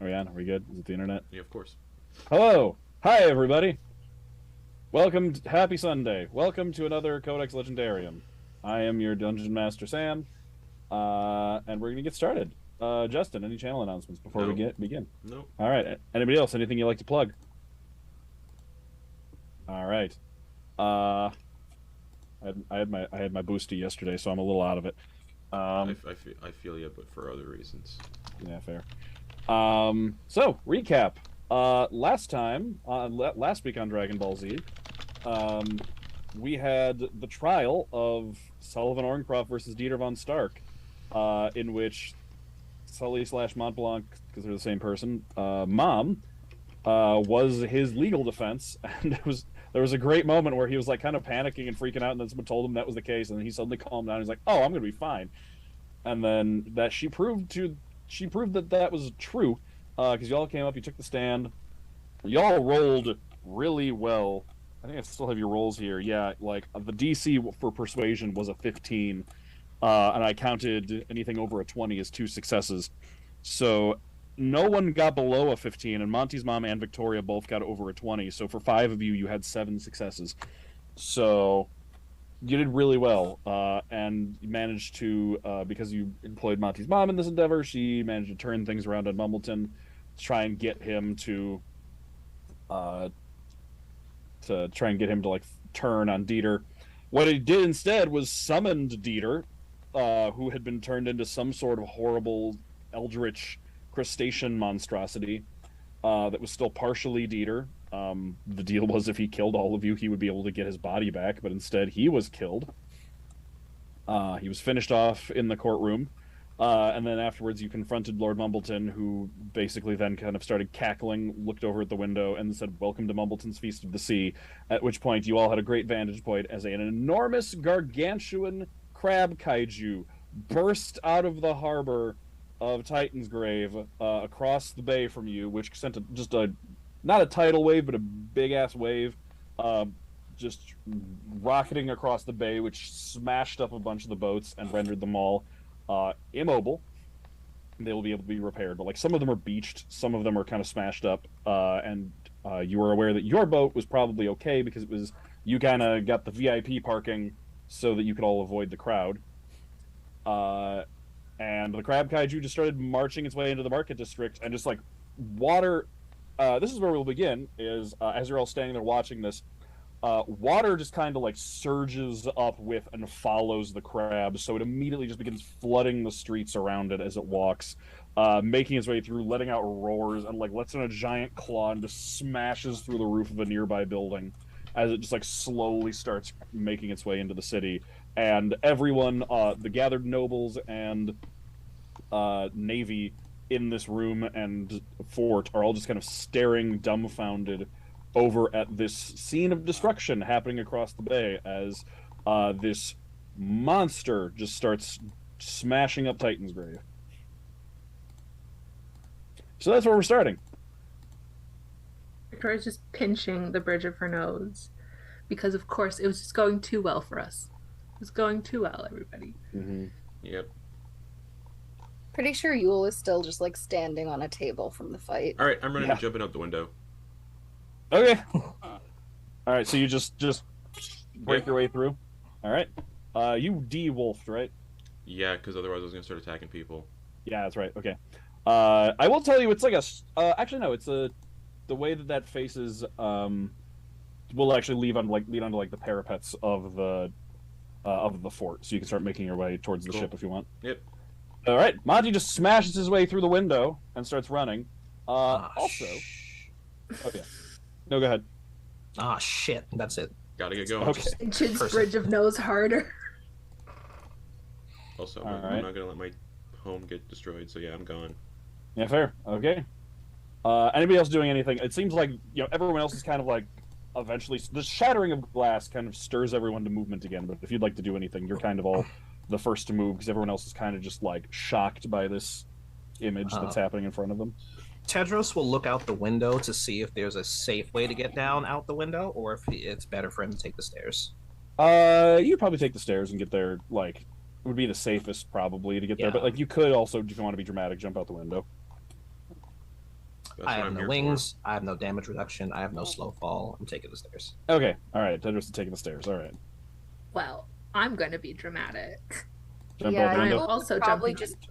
Are we on? Are we good? Is it the internet? Yeah, of course. Hello! Hi, everybody! Welcome to Happy Sunday. Welcome to another Codex Legendarium. I am your Dungeon Master, Sam, and we're going to get started. Justin, any channel announcements before we begin? No. All right. Anybody else? Anything you'd like to plug? All right. I had my boosty yesterday, so I'm a little out of it. I feel you, but for other reasons. Yeah, fair. So recap. Last time, last week on Dragon Ball Z, we had the trial of Sullivan Orncroft versus Dieter von Stark, in which Sully / Montblanc, because they're the same person, Mom, was his legal defense, and there was a great moment where he was like kind of panicking and freaking out, and then someone told him that was the case, and then he suddenly calmed down. He's like, "Oh, I'm gonna be fine," and then that she proved that was true, because y'all came up, you took the stand, y'all rolled really well. I think I still have your rolls here. Yeah, like the DC for persuasion was a 15, and I counted anything over a 20 as 2 successes. So no one got below a 15, and Monty's mom and Viktoria both got over a 20. So for 5 of you, you had 7 successes. So you did really well, and you managed to, because you employed Monty's mom in this endeavor, she managed to turn things around on Mumbleton to try and get him to like turn on Dieter. What he did instead was summoned Dieter, who had been turned into some sort of horrible eldritch crustacean monstrosity that was still partially Dieter. The deal was if he killed all of you, he would be able to get his body back, but instead he was killed. He was finished off in the courtroom, and then afterwards you confronted Lord Mumbleton, who basically then kind of started cackling, looked over at the window, and said, "Welcome to Mumbleton's Feast of the Sea," at which point you all had a great vantage point as an enormous gargantuan crab kaiju burst out of the harbor of Titan's Grave across the bay from you, which sent not a tidal wave, but a big-ass wave, just rocketing across the bay, which smashed up a bunch of the boats and rendered them all immobile. They will be able to be repaired, but like some of them are beached, some of them are kind of smashed up, and you were aware that your boat was probably okay because you kind of got the VIP parking so that you could all avoid the crowd. And the crab kaiju just started marching its way into the market district, and just like water. This is where we'll begin. Is as you're all standing there watching this, water just kind of like surges up with and follows the crab, so it immediately just begins flooding the streets around it as it walks, making its way through, letting out roars, and like lets in a giant claw and just smashes through the roof of a nearby building as it just like slowly starts making its way into the city. And everyone, the gathered nobles and navy in this room and fort are all just kind of staring dumbfounded over at this scene of destruction happening across the bay as this monster just starts smashing up Titan's Grave. So that's where we're starting. Victoria's just pinching the bridge of her nose because, of course, it was just going too well for us. It was going too well, everybody. Mm-hmm. Yep. Pretty sure Yule is still just like standing on a table from the fight. All right, I'm running and jumping out the window. Okay. All right, so you just break your way through. All right. You de-wolfed, right? Yeah, because otherwise I was gonna start attacking people. Yeah, that's right. Okay. I will tell you, it's like actually no, it's the way that faces will actually lead onto like the parapets of the fort, so you can start making your way towards the ship if you want. Yep. All right, Monty just smashes his way through the window and starts running. Also, oh yeah, no, go ahead. Ah, shit, that's it. Gotta get going. Okay. Pinch his bridge of nose harder. Also, All I'm right. not gonna let my home get destroyed, so yeah, I'm gone. Yeah, fair. Okay. Anybody else doing anything? It seems like everyone else is kind of like eventually the shattering of glass kind of stirs everyone to movement again. But if you'd like to do anything, you're kind of all the first to move because everyone else is kind of just like shocked by this image that's happening in front of them. Tedros will look out the window to see if there's a safe way to get down out the window, or if it's better for him to take the stairs. You could probably take the stairs and get there. Like, it would be the safest probably to get there. Yeah. But like, you could also, if you want to be dramatic, jump out the window. That's I what have I'm no here wings. I have no damage reduction. I have no slow fall. I'm taking the stairs. Okay, all right. Tedros is taking the stairs. All right. Well, I'm gonna be dramatic. Jump out the I'm window. Yule would also probably jumping. just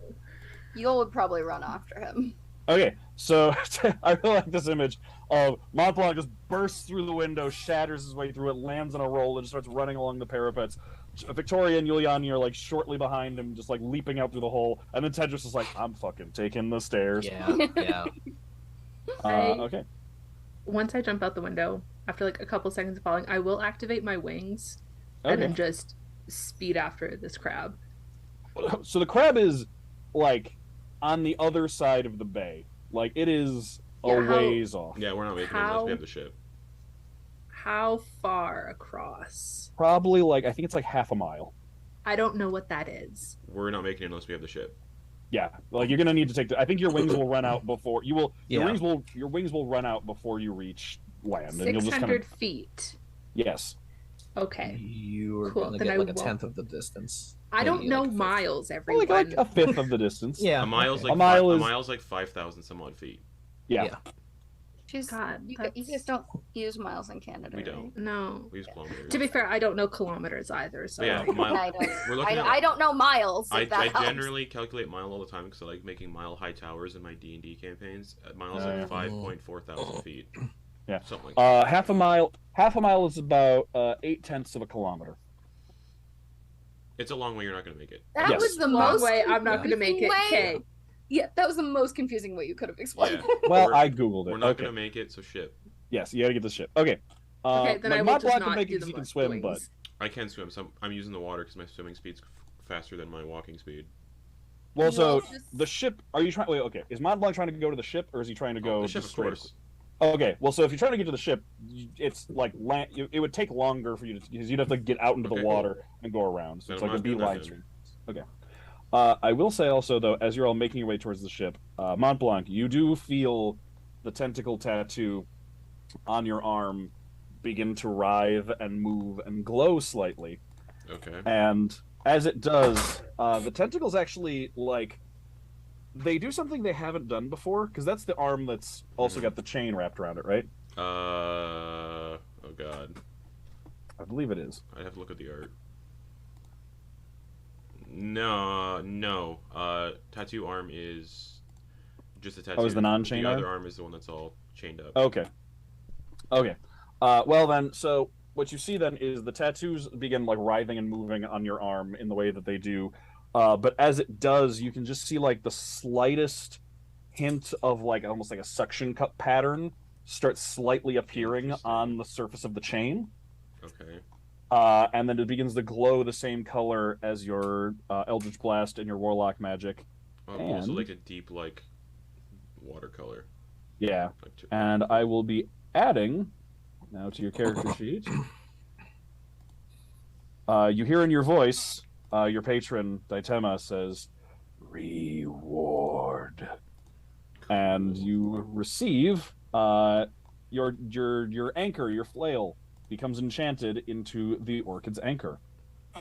Yule would probably run after him. Okay, so I really like this image of Montblanc just bursts through the window, shatters his way through it, lands on a roll, and just starts running along the parapets. Victoria and Yulyanya are like shortly behind him, just like leaping out through the hole, and then Tedros is like, "I'm fucking taking the stairs." Yeah, yeah. Okay. Once I jump out the window, after like a couple seconds of falling, I will activate my wings and then Okay. just speed after this crab. So the crab is like on the other side of the bay. Like it is a Yeah, how- ways off. Yeah, we're not making it unless we have the ship. How far across? Probably like I think it's like half a mile. I don't know what that is. We're not making it unless we have the ship. Yeah, like you're gonna need to take. I think your wings will run out before you will. Yeah. Your wings will run out before you reach land, and you'll just 600 kind of. feet. Yes. Okay. You're Cool, gonna then get I like a won't. tenth of the distance. I don't Maybe know like a fifth. miles, everyone. Like a fifth of the distance. Yeah, A mile's okay. like A mile is- a mile's like 5,000 some odd feet. Yeah. Yeah. She's God, you that's- guys don't use miles in Canada. We right? don't. No. We use kilometers. To be fair, I don't know kilometers either. So But yeah, like- mile. I don't. We're looking at. I don't know miles. I If that helps. generally calculate mile all the time because I like making mile high towers in my D&D campaigns. Miles Yeah. like 5.4 thousand feet. Yeah. Something like that. Half a mile. Half a mile is about 8/10 of a kilometer. It's a long way. You're not going to make it. That Yes. was the Long most. way. I'm not gonna make it. way- Okay. Yeah, that was the most confusing way you could have explained. Yeah. Well, We're- I googled it. We're not Okay. going to make it, so ship. Yes, you gotta get this ship. Okay. Okay, then I will Montblanc just can not make do it the 'cause he can wings. swim, but I can swim. So I'm using the water because my swimming speed's faster than my walking speed. well, so You'll just- the ship. Are you trying? Wait, okay. Is Montblanc trying to go to the ship, or is he trying to go the ship, just of straight? course. Okay. Well, so if you're trying to get to the ship, it's like it would take longer for you to because you'd have to get out into Okay, the cool. water and go around. So Then it's I'm like a not doing that beeline then. stream. Okay. I will say also though, as you're all making your way towards the ship, Montblanc, you do feel the tentacle tattoo on your arm begin to writhe and move and glow slightly. Okay. And as it does, the tentacles actually like they do something they haven't done before because that's the arm that's also got the chain wrapped around it, right? Oh god. I believe it is. I'd have to look at the art. No. Tattoo arm is just a tattoo. Oh, is the non-chain The arm? other arm is the one that's all chained up. Okay. Okay. Well then, so what you see then is the tattoos begin like writhing and moving on your arm in the way that they do. But as it does, you can just see like the slightest hint of like almost like a suction cup pattern start slightly appearing Interesting. on the surface of the chain. Okay. And then it begins to glow the same color as your Eldritch Blast and your Warlock magic. Oh, cool. So And- like a deep like watercolor. Yeah. Like And I will be adding now to your character sheet. You hear in your voice, your patron Daitema says, "Reward," and you receive your anchor, your flail, becomes enchanted into the Orchid's anchor.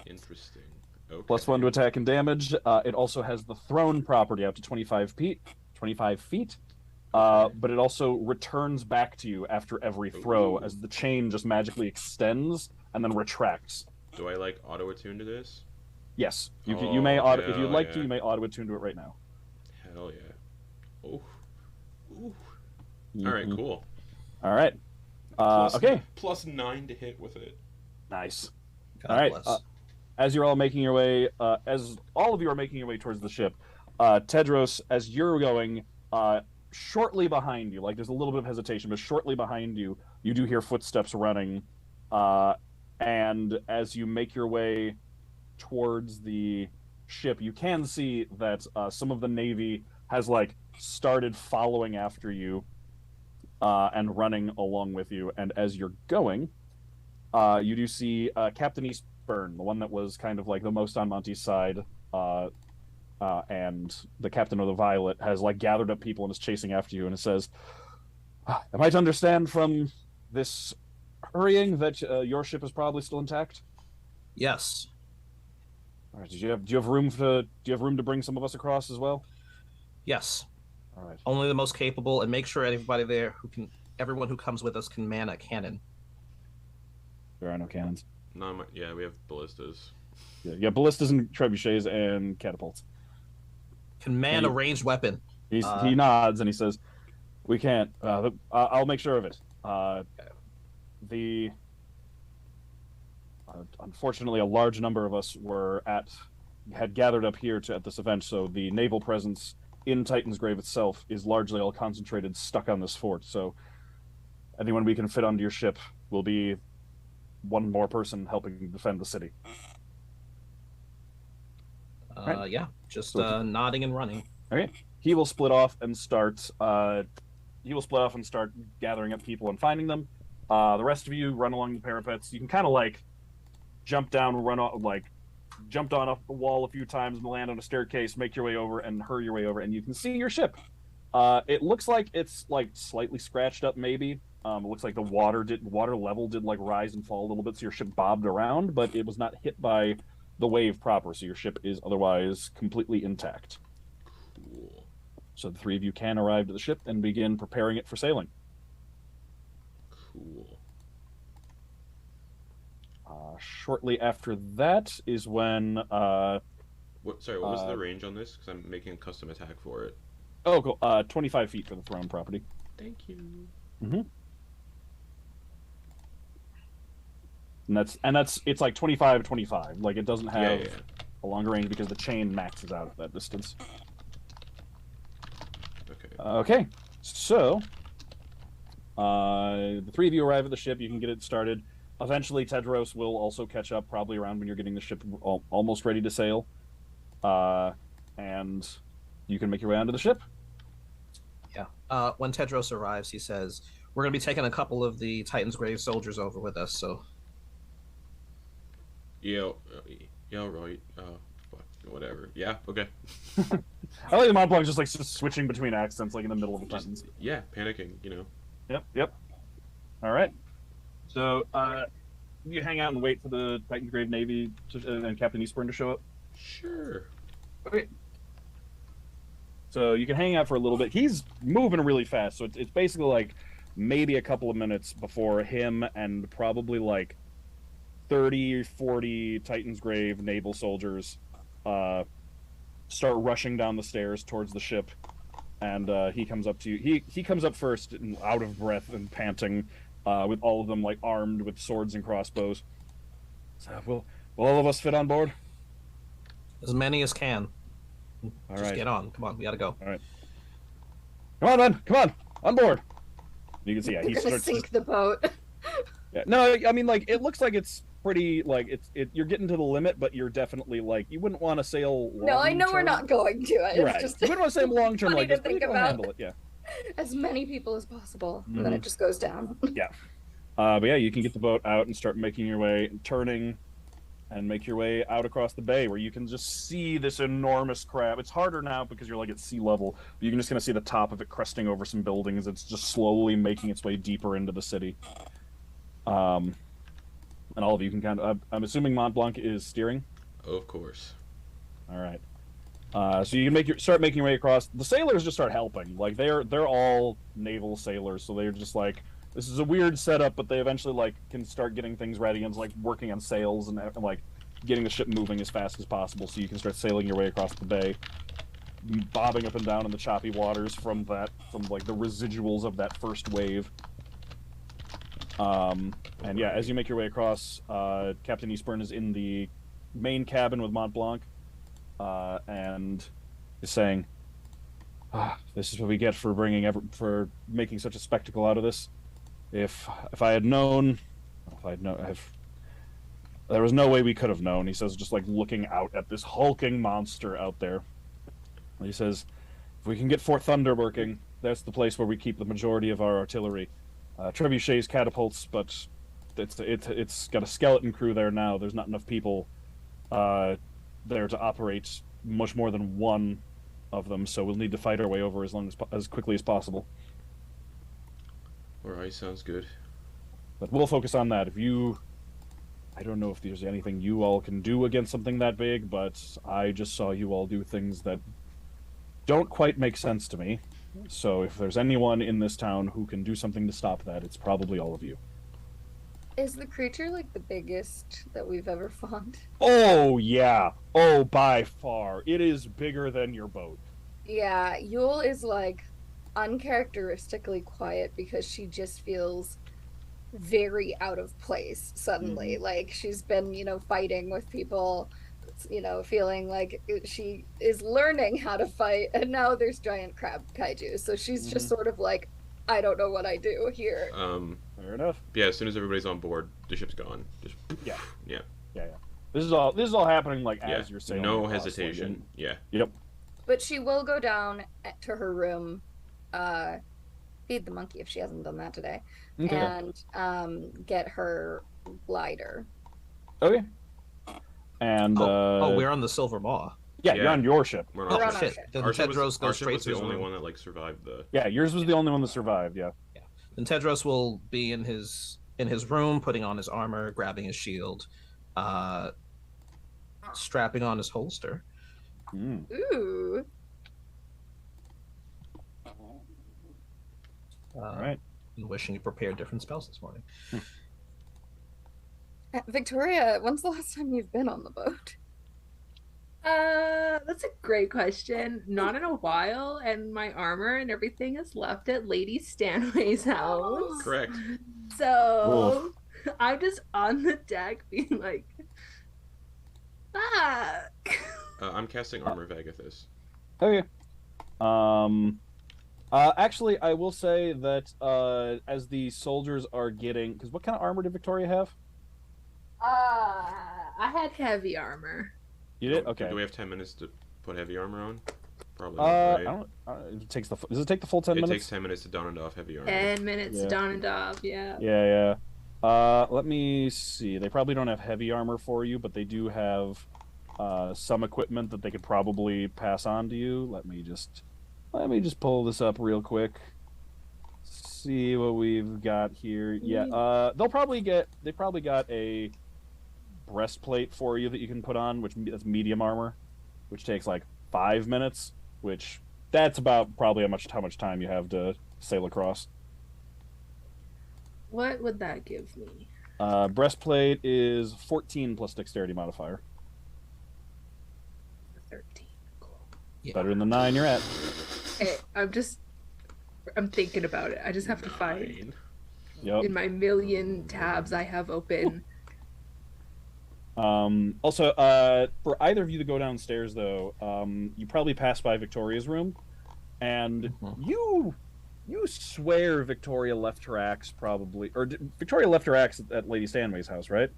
Interesting. Okay. +1 to attack and damage. It also has the thrown property out to 25 feet. 25 feet. But it also returns back to you after every throw Ooh. as the chain just magically extends and then retracts. Do I like auto attune to this? Yes, you can. Oh, You may auto if hell you'd like to. yeah. You may auto attune to it right now. Hell yeah. Oh. Ooh. All right. Mhm. Cool. All right. Plus- Okay. +9 to hit with it. Nice. God All right. bless. As you're all making your way, as all of you are making your way towards the ship, Tedros, as you're going, shortly behind you, like there's a little bit of hesitation, but shortly behind you, you do hear footsteps running, and as you make your way towards the ship, you can see that some of the Navy has like started following after you and running along with you. And as you're going, you do see Captain Eastburn, the one that was kind of like the most on Monty's side, and the captain of the Violet has like gathered up people and is chasing after you. And it says, "Am I to understand from this hurrying that your ship is probably still intact?" Yes. All right. Do you have room to bring some of us across as well? Yes. All right. Only the most capable, and make sure everyone who comes with us can man a cannon. There are no cannons. No, yeah, we have ballistas. Yeah, ballistas and trebuchets and catapults. Can man a ranged weapon. He nods and he says, "We can't. I'll make sure of it. Unfortunately, a large number of us had gathered up here at this event, so the naval presence in Titan's Grave itself is largely all concentrated, stuck on this fort. So anyone we can fit onto your ship will be one more person helping defend the city." Right. Yeah, just nodding and running. Okay. He will split off and start. Gathering up people and finding them. The rest of you run along the parapets. You can kind of like jump down, jumped on a wall a few times and land on a staircase, make your way over, and hurry your way over, and you can see your ship. It looks like it's like slightly scratched up, maybe. It looks like the water level did like rise and fall a little bit, so your ship bobbed around, but it was not hit by the wave proper, so your ship is otherwise completely intact. Cool. So the three of you can arrive to the ship and begin preparing it for sailing. Cool. Shortly after that is when... What was the range on this? Because I'm making a custom attack for it. Oh, cool. 25 feet for the throne property. Thank you. Mm-hmm. And it's like 25. Like, it doesn't have a longer range because the chain maxes out at that distance. Okay. Okay. So, the three of you arrive at the ship. You can get it started. Eventually, Tedros will also catch up, probably around when you're getting the ship almost ready to sail. And you can make your way onto the ship. Yeah. When Tedros arrives, he says, "We're going to be taking a couple of the Titan's Grave soldiers over with us, so..." Yeah, right. Whatever. Yeah, okay. I like the Montblanc just switching between accents, like in the middle of a sentence. Yeah, panicking, Yep. All right. So, you hang out and wait for the Titan's Grave Navy and Captain Eastburn to show up? Sure. Okay. So you can hang out for a little bit. He's moving really fast, so it's basically like maybe a couple of minutes before him and probably like 30 or 40 Titan's Grave naval soldiers start rushing down the stairs towards the ship. And he comes up to you. He comes up first, and out of breath and panting, with all of them like armed with swords and crossbows. So, will all of us fit on board? As many as can. All Just right. get on. Come on, we gotta go. All right. Come on, man. Come on board. You can see, You're gonna sink the boat. Yeah. No, I mean, like, it looks like it's pretty, like, you're getting to the limit, but you're definitely, like, you wouldn't want to sail long No, I know we're not going to. It's right. just You wouldn't want to sail long term funny like to this, but think you can about. handle it, yeah. As many people as possible, and then it just goes down. Yeah. But yeah, you can get the boat out and start making your way, turning, and make your way out across the bay, where you can just see this enormous crab. It's harder now because you're, like, at sea level, but you can just kind of see the top of it cresting over some buildings. It's just slowly making its way deeper into the city. And all of you can kind of... I'm assuming Montblanc is steering? Of course. All right. So you can start making your way across. The sailors just start helping. Like, they're all naval sailors, so they're just like... This is a weird setup, but they eventually, like, can start getting things ready and, like, working on sails and like, getting the ship moving as fast as possible so you can start sailing your way across the bay, bobbing up and down in the choppy waters from like, the residuals of that first wave. And yeah, as you make your way across, Captain Eastburn is in the main cabin with Montblanc, and is saying, "This is what we get for for making such a spectacle out of this. If I had known, there was no way we could have known." He says, just like looking out at this hulking monster out there. He says, "If we can get Fort Thunder working, that's the place where we keep the majority of our artillery. Trebuchets, catapults, but it's got a skeleton crew there now. There's not enough people there to operate much more than one of them, so we'll need to fight our way over as quickly as possible. Alright, sounds good. But we'll focus on that. I don't know if there's anything you all can do against something that big, but I just saw you all do things that don't quite make sense to me. So if there's anyone in this town who can do something to stop that, it's probably all of you. Is the creature like the biggest that we've ever fought? Oh, yeah. Oh, by far. It is bigger than your boat. Yeah, Yule is like uncharacteristically quiet because she just feels very out of place suddenly. Like she's been, fighting with people, feeling like she is learning how to fight, and now there's giant crab kaiju. So she's just sort of like, I don't know what I do here. Fair enough. Yeah, as soon as everybody's on board, the ship's gone. Just Yeah. yeah. Yeah. This is all happening like Yeah. as you're sailing. No across, hesitation. Yeah. Yep. But she will go down to her room, feed the monkey if she hasn't done that today, Okay. and get her glider. Okay. And we're on the Silver Maw. yeah, Yeah. you're on your ship. We're We're not on sure. our Shit. ship. Then Our ship Tedros was, goes straight was to the his only room. one that like survived the. Yeah, yours was the only one that survived. Yeah. Then Tedros will be in his room, putting on his armor, grabbing his shield, strapping on his holster. Mm. Ooh. All right. And wishing he prepared different spells this morning. Victoria, when's the last time you've been on the boat? That's a great question. Not in a while, and my armor and everything is left at Lady Stanway's house. Correct. So I'm just on the deck being like, fuck. I'm casting Armor Vagathis. Okay. Actually, I will say that as the soldiers are getting, because what kind of armor did Victoria have? I had heavy armor. You did? Okay. Do we have 10 minutes to put heavy armor on? Probably. I Right? don't. It takes the. Does it take the full 10 It minutes? takes 10 minutes to don and off heavy armor. 10 minutes Yeah. down and off, yeah. Yeah, Let me see. They probably don't have heavy armor for you, but they do have some equipment that they could probably pass on to you. Let me just pull this up real quick. See what we've got here. Yeah, they probably got a breastplate for you that you can put on, that's medium armor, which takes like 5 minutes, which that's about probably how much time you have to sail across. What would that give me? Breastplate is 14 plus dexterity modifier. 13. Cool. Yeah. Better than the 9 you're at. Hey, I'm thinking about it. I just have to find Yep. in my million tabs I have open. Also, for either of you to go downstairs, though, you probably pass by Victoria's room, and you swear Victoria left her axe Victoria left her axe at Lady Stanway's house, right?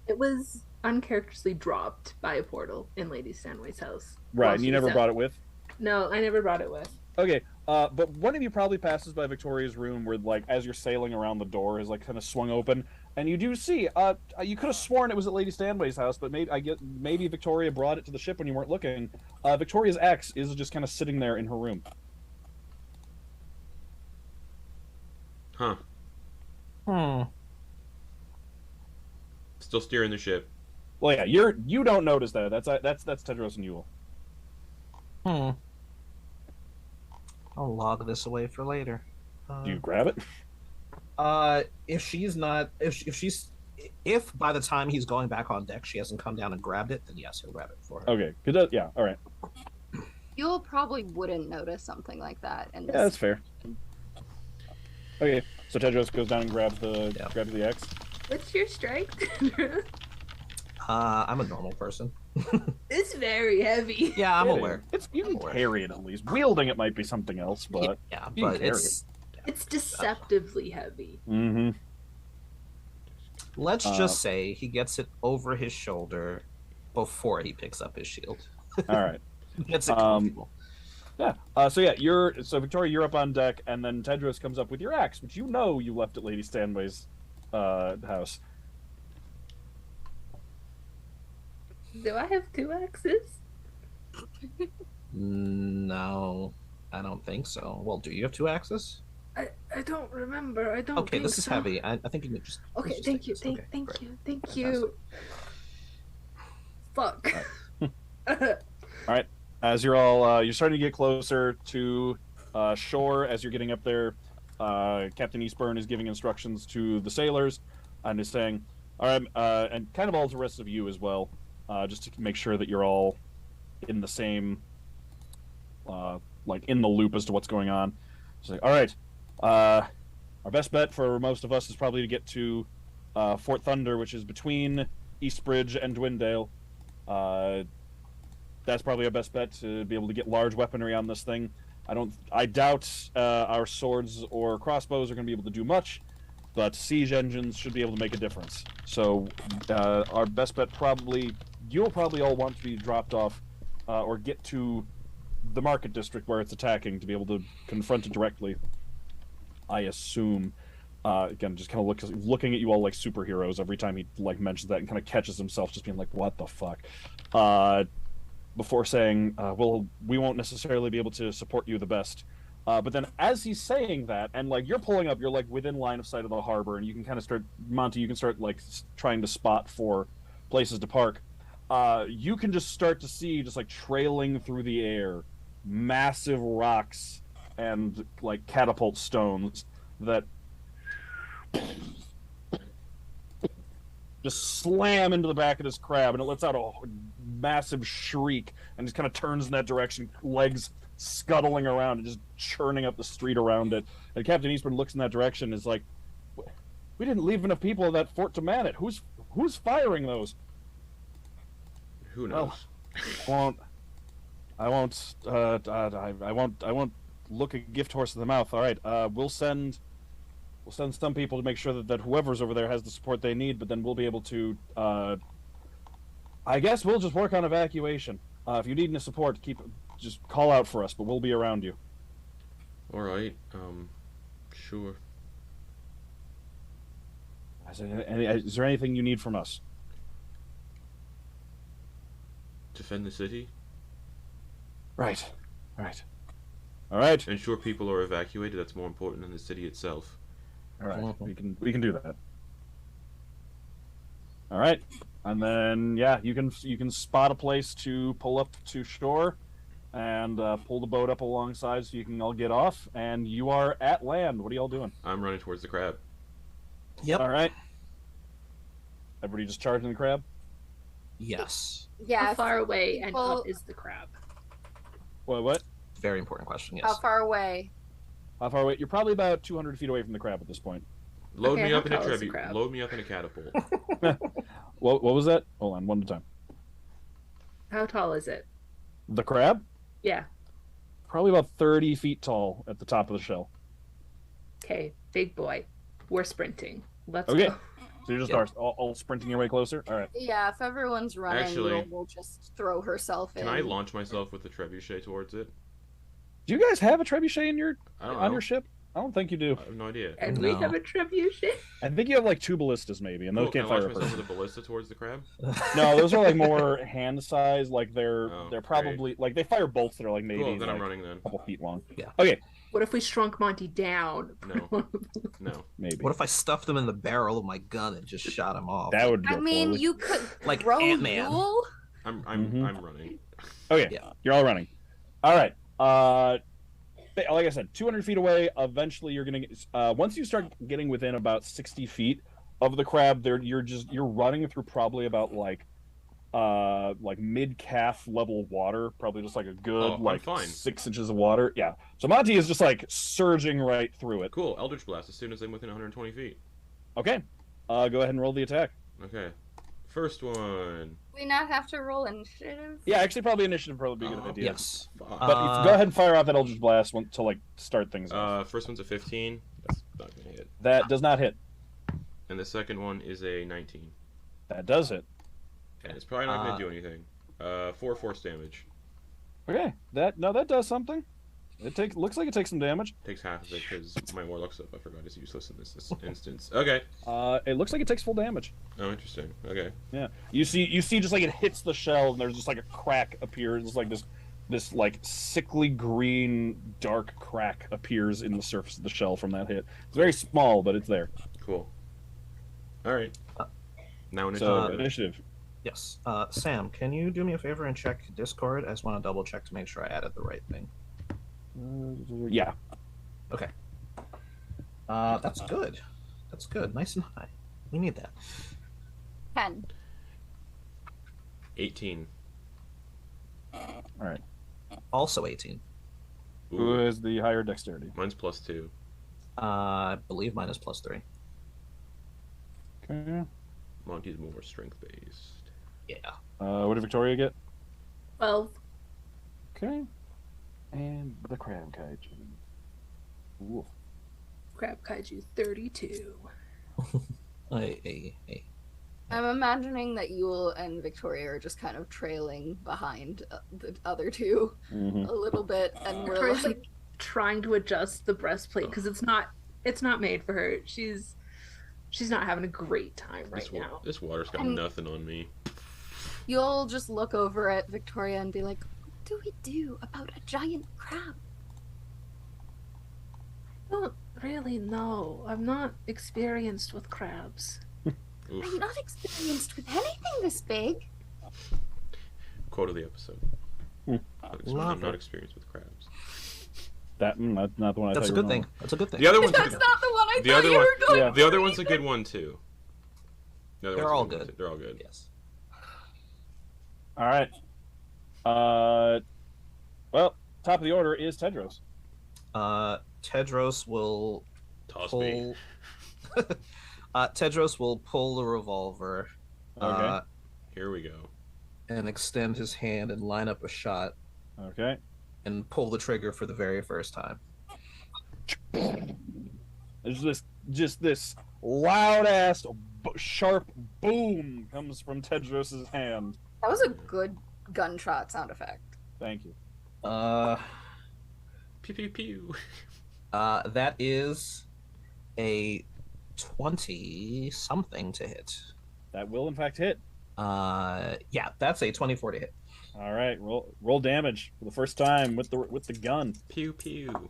It was uncharacteristically dropped by a portal in Lady Stanway's house. Right, while and she you was never out. brought it with? No, I never brought it with. Okay, but one of you probably passes by Victoria's room where, like, as you're sailing around, the door is, like, kind of swung open, and you do see, you could have sworn it was at Lady Stanway's house, but maybe Victoria brought it to the ship when you weren't looking. Victoria's axe is just kind of sitting there in her room. Huh. Still steering the ship. Well, yeah, you don't notice that. That's Tedros and Yule. I'll log this away for later. Do you grab it? If by the time he's going back on deck she hasn't come down and grabbed it, then yes, he'll grab it for her. Okay, good. Yeah, all right. Yule probably wouldn't notice something like that. Yeah, that's fair. Okay, so Tedros goes down and grabs the axe. What's your strength? I'm a normal person. It's very heavy. Yeah, I'm aware. You can carry it at least. Wielding it might be something else, but Yeah, you can but carry It's deceptively heavy. Mm-hmm. let's just say he gets it over his shoulder before he picks up his shield. All right. Gets it comfortable. Yeah. So Victoria, you're up on deck, and then Tedros comes up with your axe, which you left at Lady Stanway's house. Do I have 2 axes? No, I don't think so. Well, do you have 2 axes? I don't remember. I don't. Okay, think this is so. heavy. I think you can just. Okay, let's just thank take you, this. thank Okay, thank great. you, thank Fantastic. you. Fuck. As you're all you're starting to get closer to shore, as you're getting up there, Captain Eastburn is giving instructions to the sailors and is saying, "All right," and kind of all the rest of you as well, just to make sure that you're all in the same, like in the loop as to what's going on. She's like, "All right, our best bet for most of us is probably to get to Fort Thunder, which is between Eastbridge and Dwindale. That's probably our best bet to be able to get large weaponry on this thing. I doubt our swords or crossbows are going to be able to do much, but siege engines should be able to make a difference. So our best bet you'll probably all want to be dropped off or get to the market district where it's attacking to be able to confront it directly. I assume." Again, just kind of looking at you all like superheroes every time he like mentions that, and kind of catches himself just being like, "What the fuck?" Before saying, "Well, we won't necessarily be able to support you the best." But then, as he's saying that, and like you're pulling up, you're like within line of sight of the harbor, and you can kind of start, Monty. You can start like trying to spot for places to park. You can just start to see just like trailing through the air, massive rocks and like catapult stones that just slam into the back of this crab, and it lets out a massive shriek and just kind of turns in that direction, legs scuttling around and just churning up the street around it. And Captain Eastburn looks in that direction and is like, "We didn't leave enough people at that fort to man it. Who's firing those?" Who knows? Well, I won't look a gift horse in the mouth. All right, we'll send some people to make sure that whoever's over there has the support they need, but then we'll be able to, I guess we'll just work on evacuation. If you need any support, just call out for us, but we'll be around you. All right. Sure. Is there anything you need from us? Defend the city. Right. All right. Ensure people are evacuated. That's more important than the city itself. All right. We can do that. All right. And then you can spot a place to pull up to shore and pull the boat up alongside so you can all get off, and you are at land. What are y'all doing? I'm running towards the crab. Yep. All right. Everybody just charging the crab? Yes. Yeah. How far away and Well- up is the crab? What? Very important question. Yes. How far away? How far away? You're probably about 200 feet away from the crab at this point. Load Okay, me how up in a tall is the trebu. crab? Load me up in a catapult. What was that? Hold on, one at a time. How tall is it? The crab? Yeah. Probably about 30 feet tall at the top of the shell. Okay, big boy. We're sprinting. Let's Okay. go. So you're just Yep. all sprinting your way closer? All right. Yeah, if everyone's running, Actually- we'll just throw herself in. Can I launch myself with the trebuchet towards it? Do you guys have a trebuchet I don't on know. your ship? I don't think you do. I have no idea. And we No. have a trebuchet. I think you have like 2 ballistas maybe, and those Cool, can can't I fire launch a myself person. with a ballista towards the crab? No, those are like more hand size. Like Oh, they're probably like they fire bolts that are like maybe Cool, then I'm like, running then. a couple feet long. Yeah. Okay, What if we shrunk Monty down? No. No. maybe. What if I stuffed them in the barrel of my gun and just shot them off? That would go I mean, poorly. you could Like throw Ant-Man. Yule. I'm Mhm. I'm running. Okay, Yeah. you're all running. All right. Like I said, 200 feet away. Eventually, you're gonna get, once you start getting within about 60 feet of the crab, you're running through probably about like mid calf level water, probably just like a good I'm like fine. 6 inches of water. Yeah. So Monty is just like surging right through it. Cool. Eldritch Blast as soon as I'm within 120 feet. Okay. Go ahead and roll the attack. Okay. First one. We not have to roll initiative. Yeah, actually, probably initiative probably be a good Oh, idea. Yes. Fuck. But go ahead and fire off that Eldritch Blast to like start things off. First one's a 15. That's not gonna hit. That does not hit. And the second one is a 19. That does hit. And it's probably not gonna do anything. 4 force damage. Okay, that does something. Looks like it takes some damage. Takes half of it because my warlock stuff I forgot is useless in this instance. Okay. It looks like it takes full damage. Oh, interesting. Okay. Yeah, you see just like it hits the shell, and there's just like a crack appears. It's like this like sickly green dark crack appears in the surface of the shell from that hit. It's very small, but it's there. Cool. All right. Now So initiative. initiative. Yes. Sam, can you do me a favor and check Discord? I just want to double check to make sure I added the right thing. Yeah. Okay. That's good. That's good. Nice and high. We need that. 10. 18. All right. Also 18. Ooh, Who has the higher dexterity? mine's +2. I believe mine is +3. Okay. Monty's more strength based. Yeah. What did Victoria get? 12. Okay. And the crab kaiju. Ooh. Crab kaiju 32. Hey. I'm imagining that Yule and Victoria are just kind of trailing behind the other two Mhm. a little bit, and we're Victoria's like, like trying to adjust the breastplate because it's not made for her. She's not having a great time right now. This water's got And- nothing on me. you'll just look over at Victoria and be like, what do we do about a giant crab? I don't really know. I'm not experienced with crabs. Oof. I'm not experienced with anything this big. Quote of the episode. Hmm. Love I'm not it. experienced with crabs. That's not the one I That's a thought you good were thing. going That's a good thing. The other one's That's not the one I the thought other you one- were going yeah. The other one's a good one too. The other They're one's a all one, good. too. They're all good. Yes. All right. Well, top of the order is Tedros. Tedros will Toss me. pull. Tedros will pull the revolver. Okay. Here we go. And extend his hand and line up a shot Okay. and pull the trigger for the very first time. There's just this loud ass sharp boom comes from Tedros's hand. That was a good gunshot sound effect. Thank you. Pew pew pew. That is a 20 something to hit. That will in fact hit. Yeah, that's a 24 to hit. All right, roll damage for the first time with the gun. Pew pew.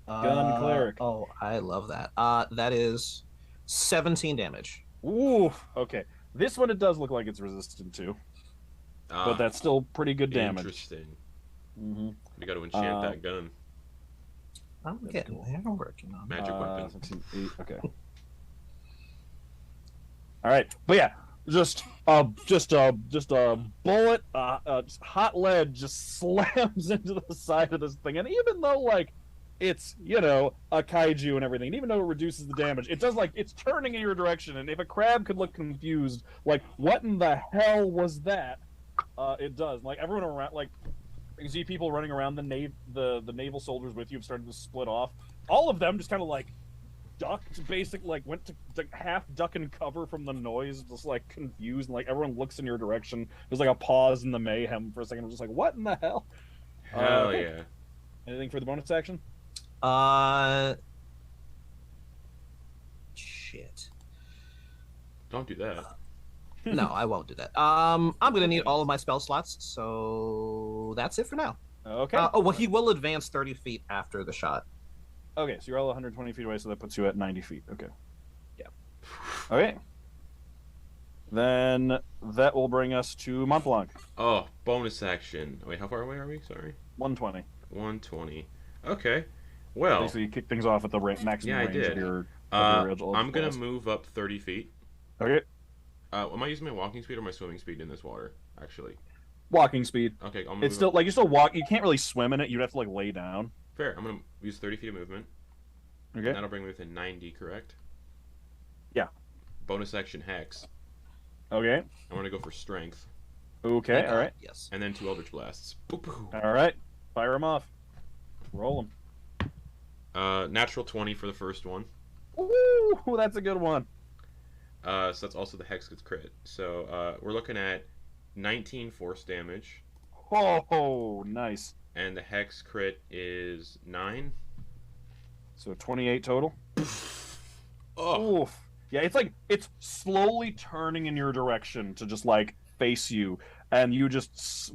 Gun cleric. Oh, I love that. That is 17 damage. Ooh, okay. This one it does look like it's resistant to, but that's still pretty good damage. Interesting. Mm-hmm. We got to enchant that gun. I'm That's getting cool. there. I'm working on it. Magic weapon. 16, 8, okay. All right, but yeah, just a bullet, hot lead just slams into the side of this thing, and even though like it's a kaiju and everything, and even though it reduces the damage, it does it's turning in your direction, and if a crab could look confused, like what in the hell was that? It does. Like everyone around, like you see people running around the naval soldiers with you have started to split off. All of them just kind of ducked, went to half duck and cover from the noise, just confused, and everyone looks in your direction. There's a pause in the mayhem for a second. I'm just what in the hell? Hell Okay. yeah. Anything for the bonus action? Shit. Don't do that. No, I won't do that. I'm gonna need all of my spell slots, so that's it for now. Okay. Well, he will advance 30 feet after the shot. Okay, so you're all 120 feet away, so that puts you at 90 feet. Okay. Yeah. Okay. Then that will bring us to Montblanc. Oh, bonus action. Wait, how far away are we? Sorry. 120. 120. Okay. Well, Basically, you kick things off at the maximum Yeah, I range did. of your I'm gonna move up 30 feet. Okay. Am I using my walking speed or my swimming speed in this water? Actually. Walking speed. Okay, I'm gonna It's move still up. you still walk. You can't really swim in it. You'd have to lay down. Fair. I'm gonna use 30 feet of movement. Okay. And that'll bring me within 90, correct? Yeah. Bonus action hex. Okay. I want to go for strength, Okay. Thank All God, right. Yes. and then 2 eldritch blasts. Boop, boop. All right. Fire them off. Roll them. Natural 20 for the first one. Ooh, that's a good one. So that's also the hex gets crit. So we're looking at 19 force damage, Oh, nice. and the hex crit is 9. So 28 total. Oh, Oof. Yeah, it's slowly turning in your direction to just face you, and you just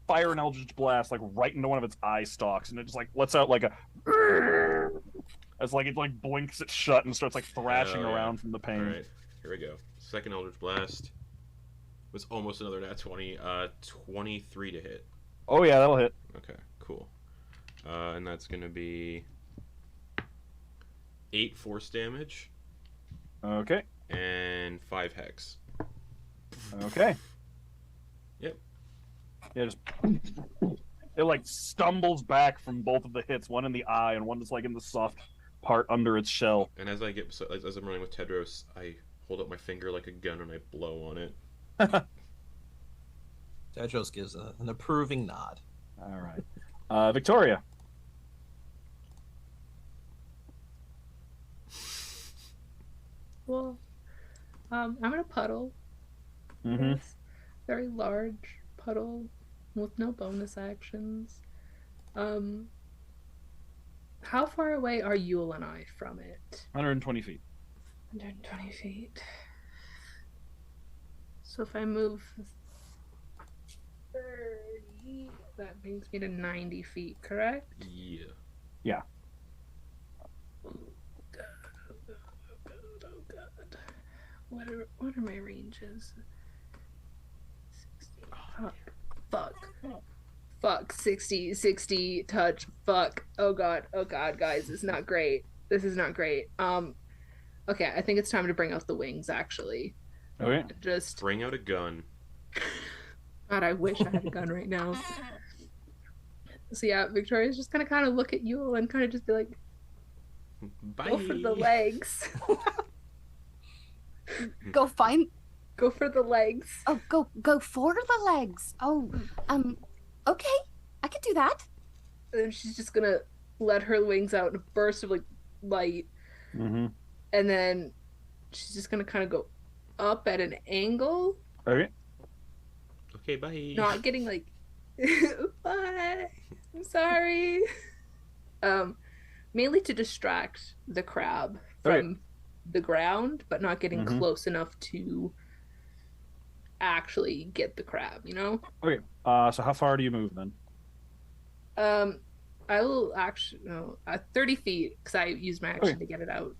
fire an eldritch blast right into one of its eye stalks, and it just lets out a as it blinks it shut and starts thrashing Hell yeah. around from the pain. all right. Here we go. Second eldritch blast. was almost another nat 20. 23 to hit. Oh yeah, that'll hit. Okay, cool. And that's gonna be 8 force damage. Okay. And 5 hex. Okay. Yep. Yeah, just it like stumbles back from both of the hits, one in the eye and one that's like in the soft part under its shell. And as I'm running with Tedros, I hold up my finger like a gun and I blow on it. Tedros gives an approving nod. All right. Viktoria. Well, I'm in a puddle. Mm-hmm. Yes. Very large puddle with no bonus actions. How far away are Yule and I from it? 120 feet. 120 feet. So if I move 30, that brings me to 90 feet, correct? Yeah. Yeah. Oh god, oh god, oh god, oh god. What are my ranges? 60. Fuck. 60 touch. Fuck. Oh god, guys, this is not great. This is not great. Okay, I think it's time to bring out the wings, actually. Okay. Just Bring out a gun. God, I wish I had a gun right now. So yeah, Victoria's just gonna kind of look at Yule and kind of just be like, Bye. go for the legs. Go find. Go for the legs. Oh, go for the legs. Oh, okay, I could do that. And then she's just gonna let her wings out in a burst of like light. Mm-hmm. And then she's just gonna kind of go up at an angle. Okay. Okay, bye. Not getting like, bye. I'm sorry. Mainly to distract the crab from the ground, but not getting close enough to actually get the crab, you know? Okay. So how far do you move then? I will actually 30 feet because I used my action to get it out.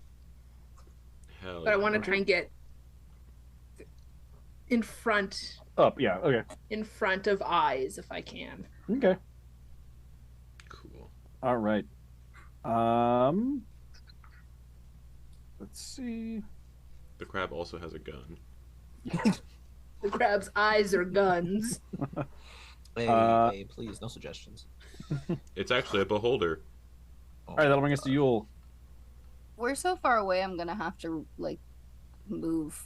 Hell But I yeah. want to try and get in front. Up, yeah, okay. In front of eyes if I can. Okay. Cool. All right. Let's see. The crab also has a gun. The crab's eyes are guns. Hey, please, no suggestions. It's actually a beholder. All right, that'll bring us to Yule. We're so far away. I'm gonna have to like move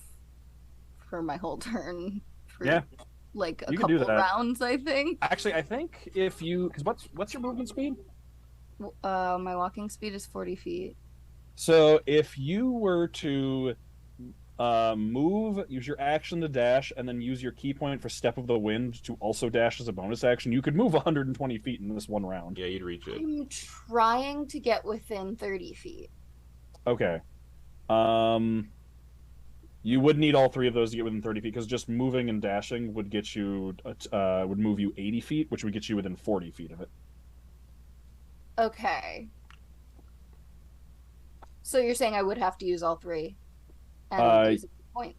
for my whole turn. For, Yeah. Like a You can do couple that. rounds, I think. Actually, I think if you, because what's your movement speed? My walking speed is 40 feet. So if you were to move, use your action to dash, and then use your key point for Step of the Wind to also dash as a bonus action, you could move 120 feet in this one round. Yeah, you'd reach it. I'm trying to get within 30 feet. Okay. You would need all three of those to get within 30 feet, because just moving and dashing would get you, would move you 80 feet, which would get you within 40 feet of it. Okay. So you're saying I would have to use all three? And use a point?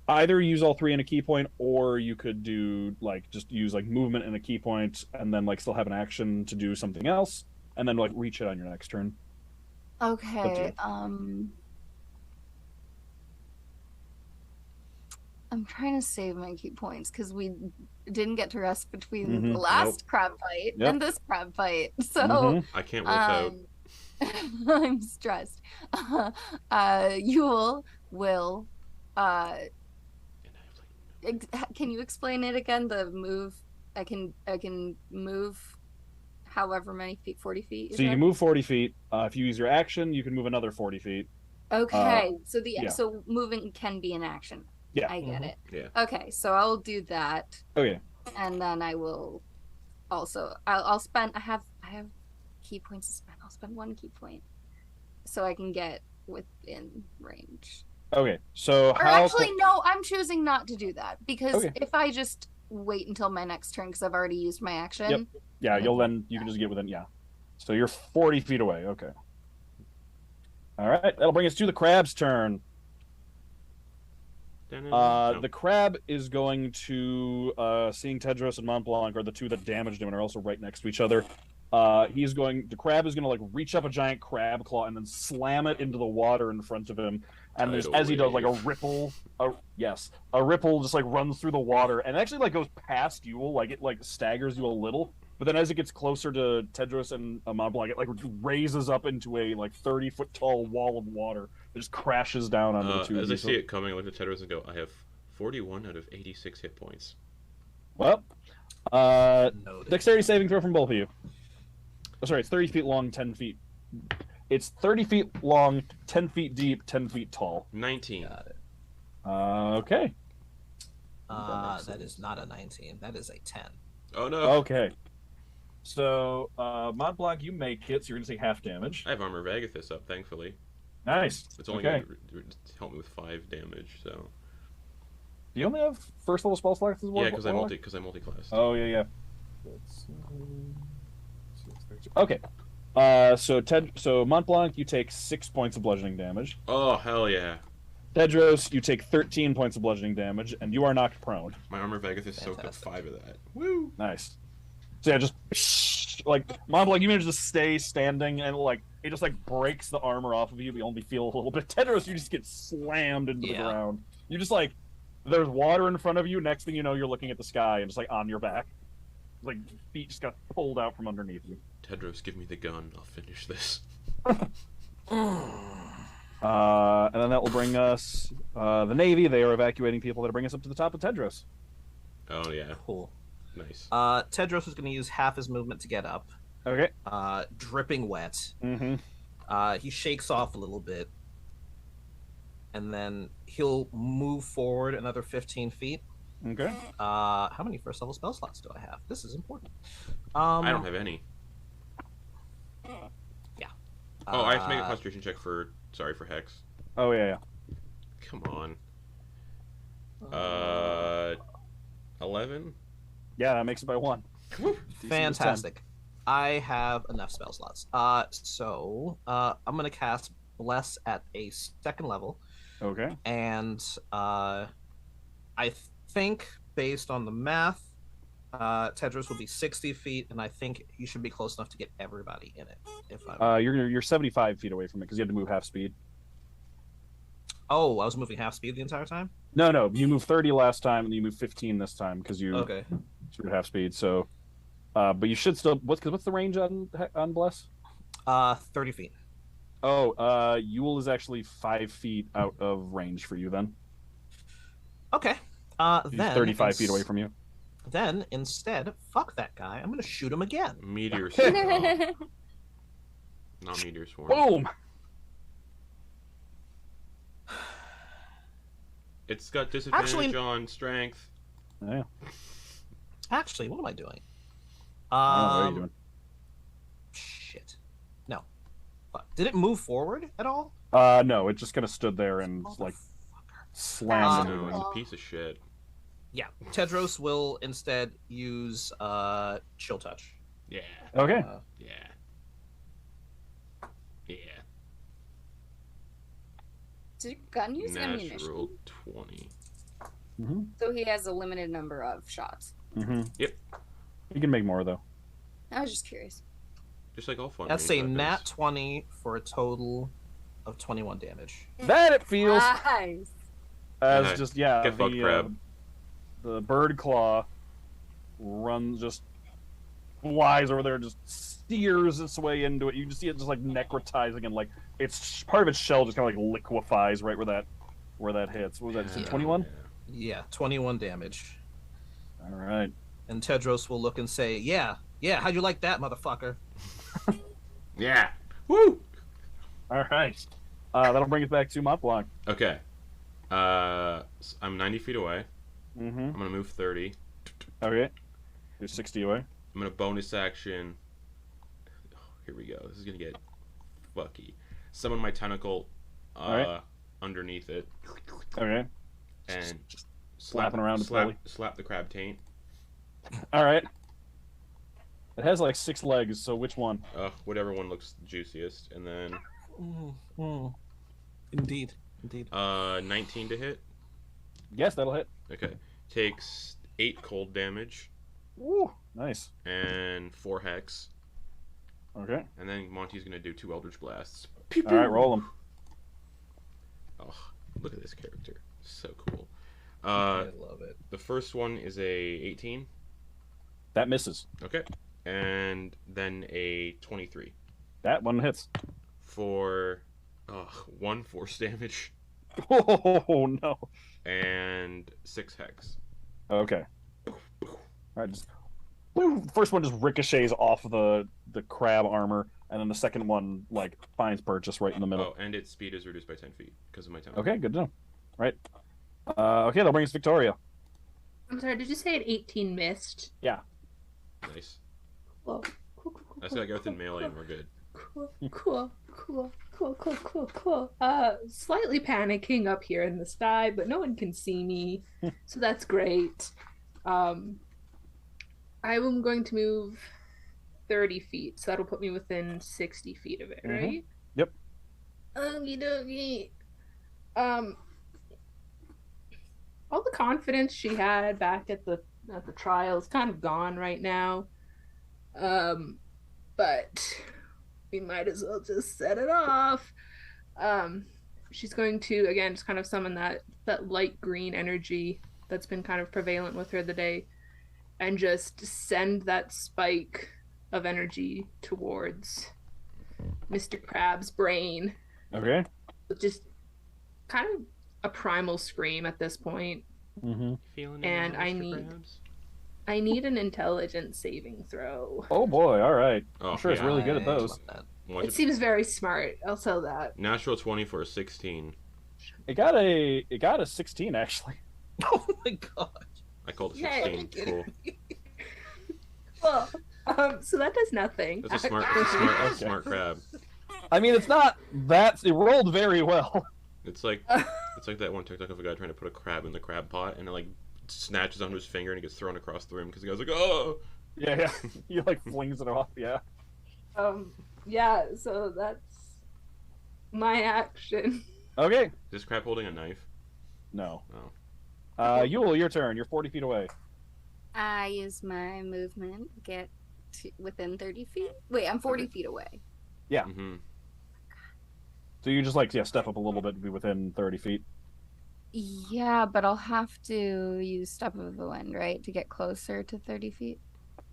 Either use all three in a key point, or you could do, like, just use, like, movement and a key point, and then, like, still have an action to do something else, and then, like, reach it on your next turn. Okay, I'm trying to save my key points because we didn't get to rest between the last crab fight and this crab fight. So I can't wolf out. I'm stressed. Yule will. Can you explain it again? The move. I can move however many feet. 40 feet. So you can move 40 feet. If you use your action, you can move another 40 feet. Okay. So moving can be an action. Yeah. I get it. Yeah. Okay, so I'll do that. Okay. And then I will also I'll spend I have key points to spend. I'll spend one key point so I can get within range. Okay. So Or actually no, I'm choosing not to do that because if I just wait until my next turn because I've already used my action. Yep. Yeah, you can just get within, yeah. So you're 40 feet away. Okay. All right. That'll bring us to the crab's turn. No. The crab is going to, seeing Tedros and Montblanc are the two that damaged him and are also right next to each other. The crab is going to like reach up a giant crab claw and then slam it into the water in front of him. And there's, as he does, like a ripple, a ripple just like runs through the water and actually like goes past you, like it like staggers you a little. But then as it gets closer to Tedros and Montblanc, it like raises up into a like 30-foot tall wall of water that just crashes down onto the two. As I see it coming, I look at Tedros and go, I have 41 out of 86 hit points. Well, dexterity saving throw from both of you. Oh, sorry, it's 30 feet long, 10 feet. It's 30 feet long, 10 feet deep, 10 feet tall. 19. Got it. Okay. That is not a 19. That is a 10. Oh no. Okay. So, Montblanc, you make hits. You're going to take half damage. I have Armor of Agathis up, thankfully. Nice. It's only okay. going to help me with 5 damage, so... Do you only have first level spell slots as well? Yeah, because I multi-classed. Oh, yeah. Okay. So Montblanc, you take 6 points of bludgeoning damage. Oh, hell yeah. Tedros, you take 13 points of bludgeoning damage, and you are knocked prone. My Armor of Agathis soaked up 5 of that. Woo! Nice. So yeah, just like Montblanc, you manage to stay standing, and like it just like breaks the armor off of you. We only feel a little bit. Tedros, you just get slammed into the ground. You just like there's water in front of you. Next thing you know, you're looking at the sky and just like on your back, like feet just got pulled out from underneath you. Tedros, give me the gun. I'll finish this. And then that will bring us the Navy. They are evacuating people that bring us up to the top of Tedros. Oh yeah. Cool. Nice. Tedros is going to use half his movement to get up. Okay. Dripping wet. Mm-hmm. He shakes off a little bit. And then he'll move forward another 15 feet. Okay. How many first level spell slots do I have? This is important. I don't have any. Yeah. Oh, I have to make a concentration check for Hex. Oh, yeah. Come on. 11? Yeah, that makes it by 1. Fantastic. I have enough spell slots. So I'm going to cast Bless at a 2nd level. Okay. And I think, based on the math, Tedros will be 60 feet, and I think you should be close enough to get everybody in it. If you're 75 feet away from it because you had to move half speed. Oh, I was moving half speed the entire time? No, you moved 30 last time, and you moved 15 this time because you screwed half speed. So, but you should still. What's the range on Bless? 30 feet. Oh, Yule is actually 5 feet out of range for you then. Okay. He's then 35 feet away from you. Then instead, fuck that guy. I'm gonna shoot him again. Meteor Swarm. Not Meteor Swarm. Boom! It's got disadvantage on strength. Yeah. Actually, what am I doing? I don't know what are you doing. Shit. No. Fuck. Did it move forward at all? No, it just kind of stood there and like slammed into It's him. a piece of shit. Yeah. Tedros will instead use Chill Touch. Yeah. Okay. Yeah. Yeah. Did gun use ammunition? Natural 20. Mm-hmm. So he has a limited number of shots. Mm-hmm. Yep. You can make more though. I was just curious. Just like all fun. That's a nat 20 for a total of 21 damage. That it feels Nice. as Yeah. just Get fucked, crab. The bird claw runs, just flies over there, just steers its way into it. You just see it just like necrotizing and like it's part of its shell just kind of like liquefies right where that hits. What was that? Yeah. 21? Yeah, 21 damage. All right. And Tedros will look and say, yeah, how'd you like that, motherfucker? Yeah. Woo! All right. That'll bring us back to Montblanc. Okay. I'm 90 feet away. Mm-hmm. I'm gonna move 30. Okay. You're 60 away. I'm gonna bonus action. Oh, here we go. This is gonna get fucky. Summon my tentacle underneath it. Okay. And Slapping around its belly. slap the crab taint. All right. It has like 6 legs, so which one? Whatever one looks juiciest. And then Indeed. 19 to hit. Yes, that'll hit. Okay. Takes 8 cold damage Woo, nice. and 4 hex. Okay. And then Monty's going to do 2 Eldritch Blasts. All right, roll them. Oh, look at this character. So cool. I love it. The first one is a 18. That misses. Okay. And then a 23. That one hits. For 1 force damage Oh no. and 6 hex. Okay. All right, just woo, the first one just ricochets off the crab armor, and then the second one like finds purchase right in the middle. Oh, and its speed is reduced by 10 feet because of my time. Okay, good to know. Right. Okay, that'll bring us Victoria. I'm sorry, did you say an 18 missed? Nice. Cool. I still got within melee and we're good. Cool. Slightly panicking up here in the sky, but no one can see me, so that's great. I am going to move 30 feet, so that'll put me within 60 feet of it, right? Yep. Okie dokie. All the confidence she had back at the trial is kind of gone right now. But we might as well just set it off. She's going to again just kind of summon that light green energy that's been kind of prevalent with her the day, and just send that spike of energy towards Mr. Crab's brain. Okay. Just kind of a primal scream at this point. Mm-hmm. Feeling And it, I Mr. need- Krabs? I need an intelligence saving throw. Oh boy, all right. Oh, I'm sure it's really good at I those. love that. What's It seems very smart. I'll tell that. Natural 20 for a 16. It got a 16 actually. Oh my god. I called it Yay. 16. Cool. Well, so that does nothing. That's a smart, Okay. smart crab. I mean, it's not that it rolled very well. It's like that one TikTok of a guy trying to put a crab in the crab pot and it like snatches onto his finger and it gets thrown across the room because the guy's like, oh. Yeah. He like flings it off. Yeah. Yeah, so that's my action. Okay. Is this crab holding a knife? No. Oh. Yule, your turn. You're 40 feet away. I use my movement, get to within 30 feet. Wait, I'm 40 feet away. Yeah. Mm-hmm. So you just step up a little bit to be within 30 feet. Yeah, but I'll have to use Step of the Wind, right, to get closer to 30 feet.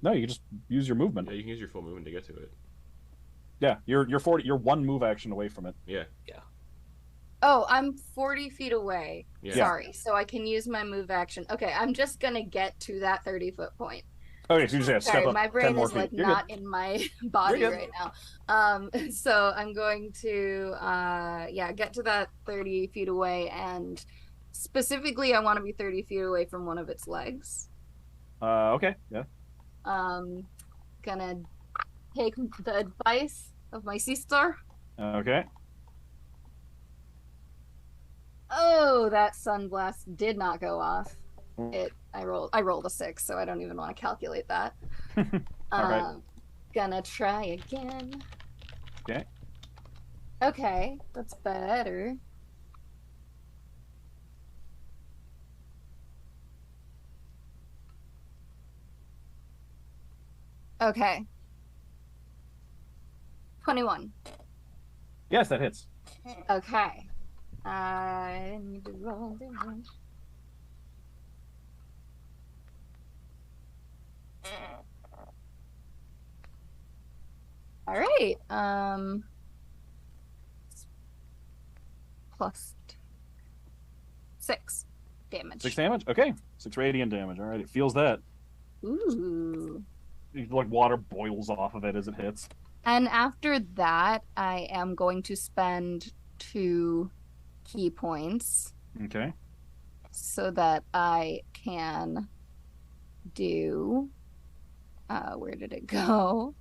No, you just use your movement. Yeah, you can use your full movement to get to it. Yeah, you're 40. You're one move action away from it. Yeah. Oh, I'm 40 feet away. Yeah. Sorry, so I can use my move action. Okay, I'm just gonna get to that 30-foot point. Okay, so you just step Sorry, up my 10 brain more is feet. like You're not in my body You're good. right now. So I'm going to get to that 30 feet away, and specifically I want to be 30 feet away from one of its legs. Okay, yeah. Gonna take the advice of my sister. Okay. Oh, that sunblast did not go off. I rolled a 6, so I don't even want to calculate that. All right. Gonna try again. Okay. Okay, that's better. Okay. 21. Yes, that hits. Okay. I need to roll damage. All right. Plus 6 damage. 6 damage. Okay, 6 radiant damage. All right, it feels that. Ooh. Like water boils off of it as it hits. And after that, I am going to spend 2 key points Okay. so that I can do. Where did it go?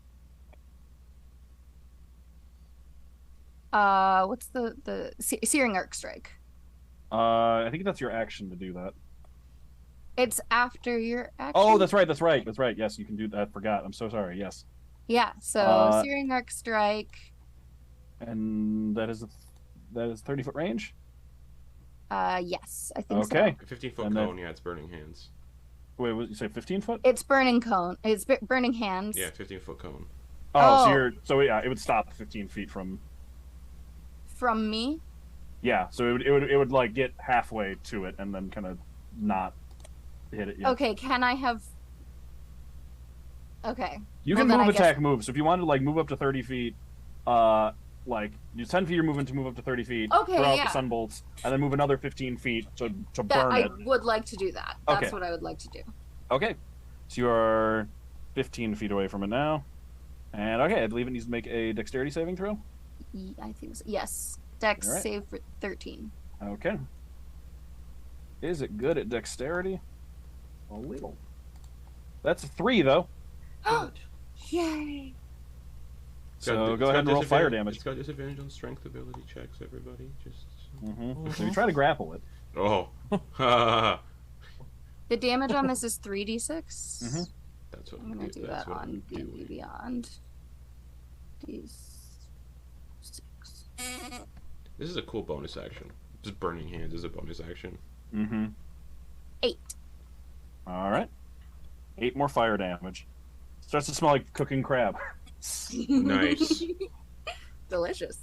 What's the Searing Arc Strike? I think that's your action to do that. It's after your action. Oh, that's right. Yes, you can do that. I forgot. I'm so sorry. Yes. Yeah, so Searing Arc Strike. And that is 30-foot range. Yes, I think Okay. so. 15-foot And then- cone, yeah, it's burning hands. Wait, what, you say 15 foot? It's burning cone. It's burning hands. Yeah, 15-foot cone. Oh, Oh. so yeah, it would stop 15 feet from. From me? Yeah, so it would like get halfway to it and then kind of not hit it yet. Okay, can I have... Okay. You Well, can then move, I guess- attack, move. So if you wanted to like move up to 30 feet, like use 10 feet, you're moving to move up to 30 feet. Okay, throw out yeah. the sun bolts, and then move another 15 feet to That burn I it. would like to do that. That's Okay. what I would like to do. Okay, so you are 15 feet away from it now, and okay, I believe it needs to make a dexterity saving throw. I think so. Yes. Dex Alright. save for 13. Okay. Is it good at dexterity? A little. That's a 3 though. Good. Yay! So go ahead and roll fire damage. It's got disadvantage on strength ability checks, everybody. Just. So you try to grapple it. Oh. The damage on this is 3d6. That's what I'm gonna do that's that what on I'm D&D doing. Beyond. D6. This is a cool bonus action. Just burning hands is a bonus action. 8. All right. 8 more fire damage. Starts to smell like cooking crab. Nice. Delicious.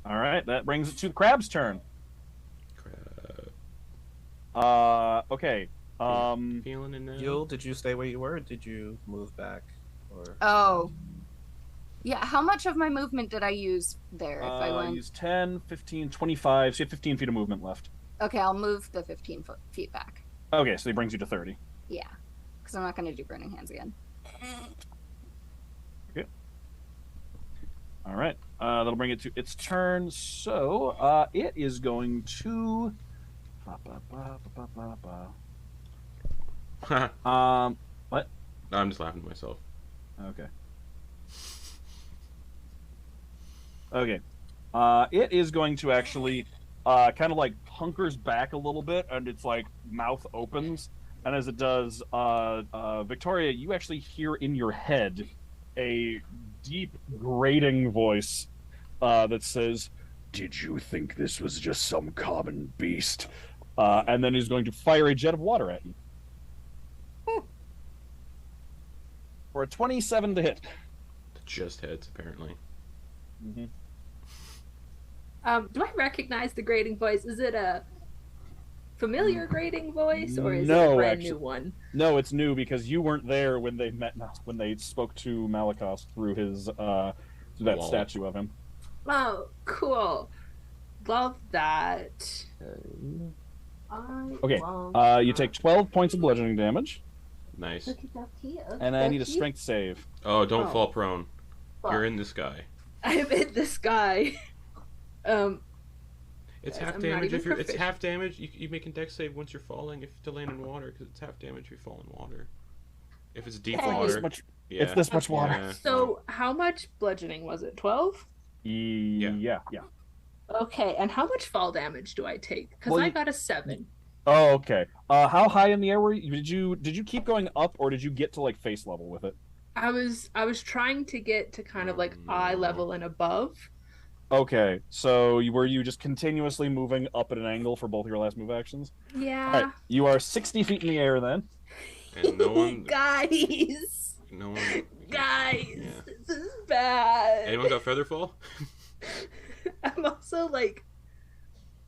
All right, that brings it to the crab's turn. Okay. Feeling it now. Yul, did you stay where you were? Or did you move back? Or Oh. Yeah, how much of my movement did I use there if I went? Use 10, 15, 25. So you have 15 feet of movement left. Okay, I'll move the 15 feet back. Okay, so he brings you to 30. Yeah, because I'm not going to do Burning Hands again. Okay. All right. That'll bring it to its turn. So it is going to. What? No, I'm just laughing to myself. Okay. Okay. It is going to actually kind of like hunkers back a little bit, and its like mouth opens, and as it does, Viktoria, you actually hear in your head a deep grating voice that says, "Did you think this was just some common beast?" And then he's going to fire a jet of water at you. For a 27 to hit. Just hits, apparently. Mm-hmm. Do I recognize the grating voice? Is it a familiar grating voice, or is it No, a brand actually. new one? No, it's new because you weren't there when they met. When they spoke to Malakos through his through that Wall. statue of him. Oh, cool. Love that. Okay, you take 12 points of bludgeoning damage, Nice. and I need a strength save. Oh, don't Oh. fall prone. Fuck. You're in the sky. I am in the sky. It's Yes, half I'm not damage even if you're. It's proficient. half damage. You make a dex save once you're falling if to land in water because it's half damage if you fall in water. If it's deep Hey. It's water, this much. yeah. It's this much water. Yeah. So, how much bludgeoning was it? 12? Yeah. Okay, and how much fall damage do I take? Because Well, I you- got a 7. Oh, okay. How high in the air were you? Did you keep going up, or did you get to like face level with it? I was trying to get to kind of like eye level and above. Okay, so were you just continuously moving up at an angle for both your last move actions? Yeah. All right, you are 60 feet in the air then. And no one. Guys, No one. guys, Yeah. this is bad. Anyone got feather fall? I'm also like,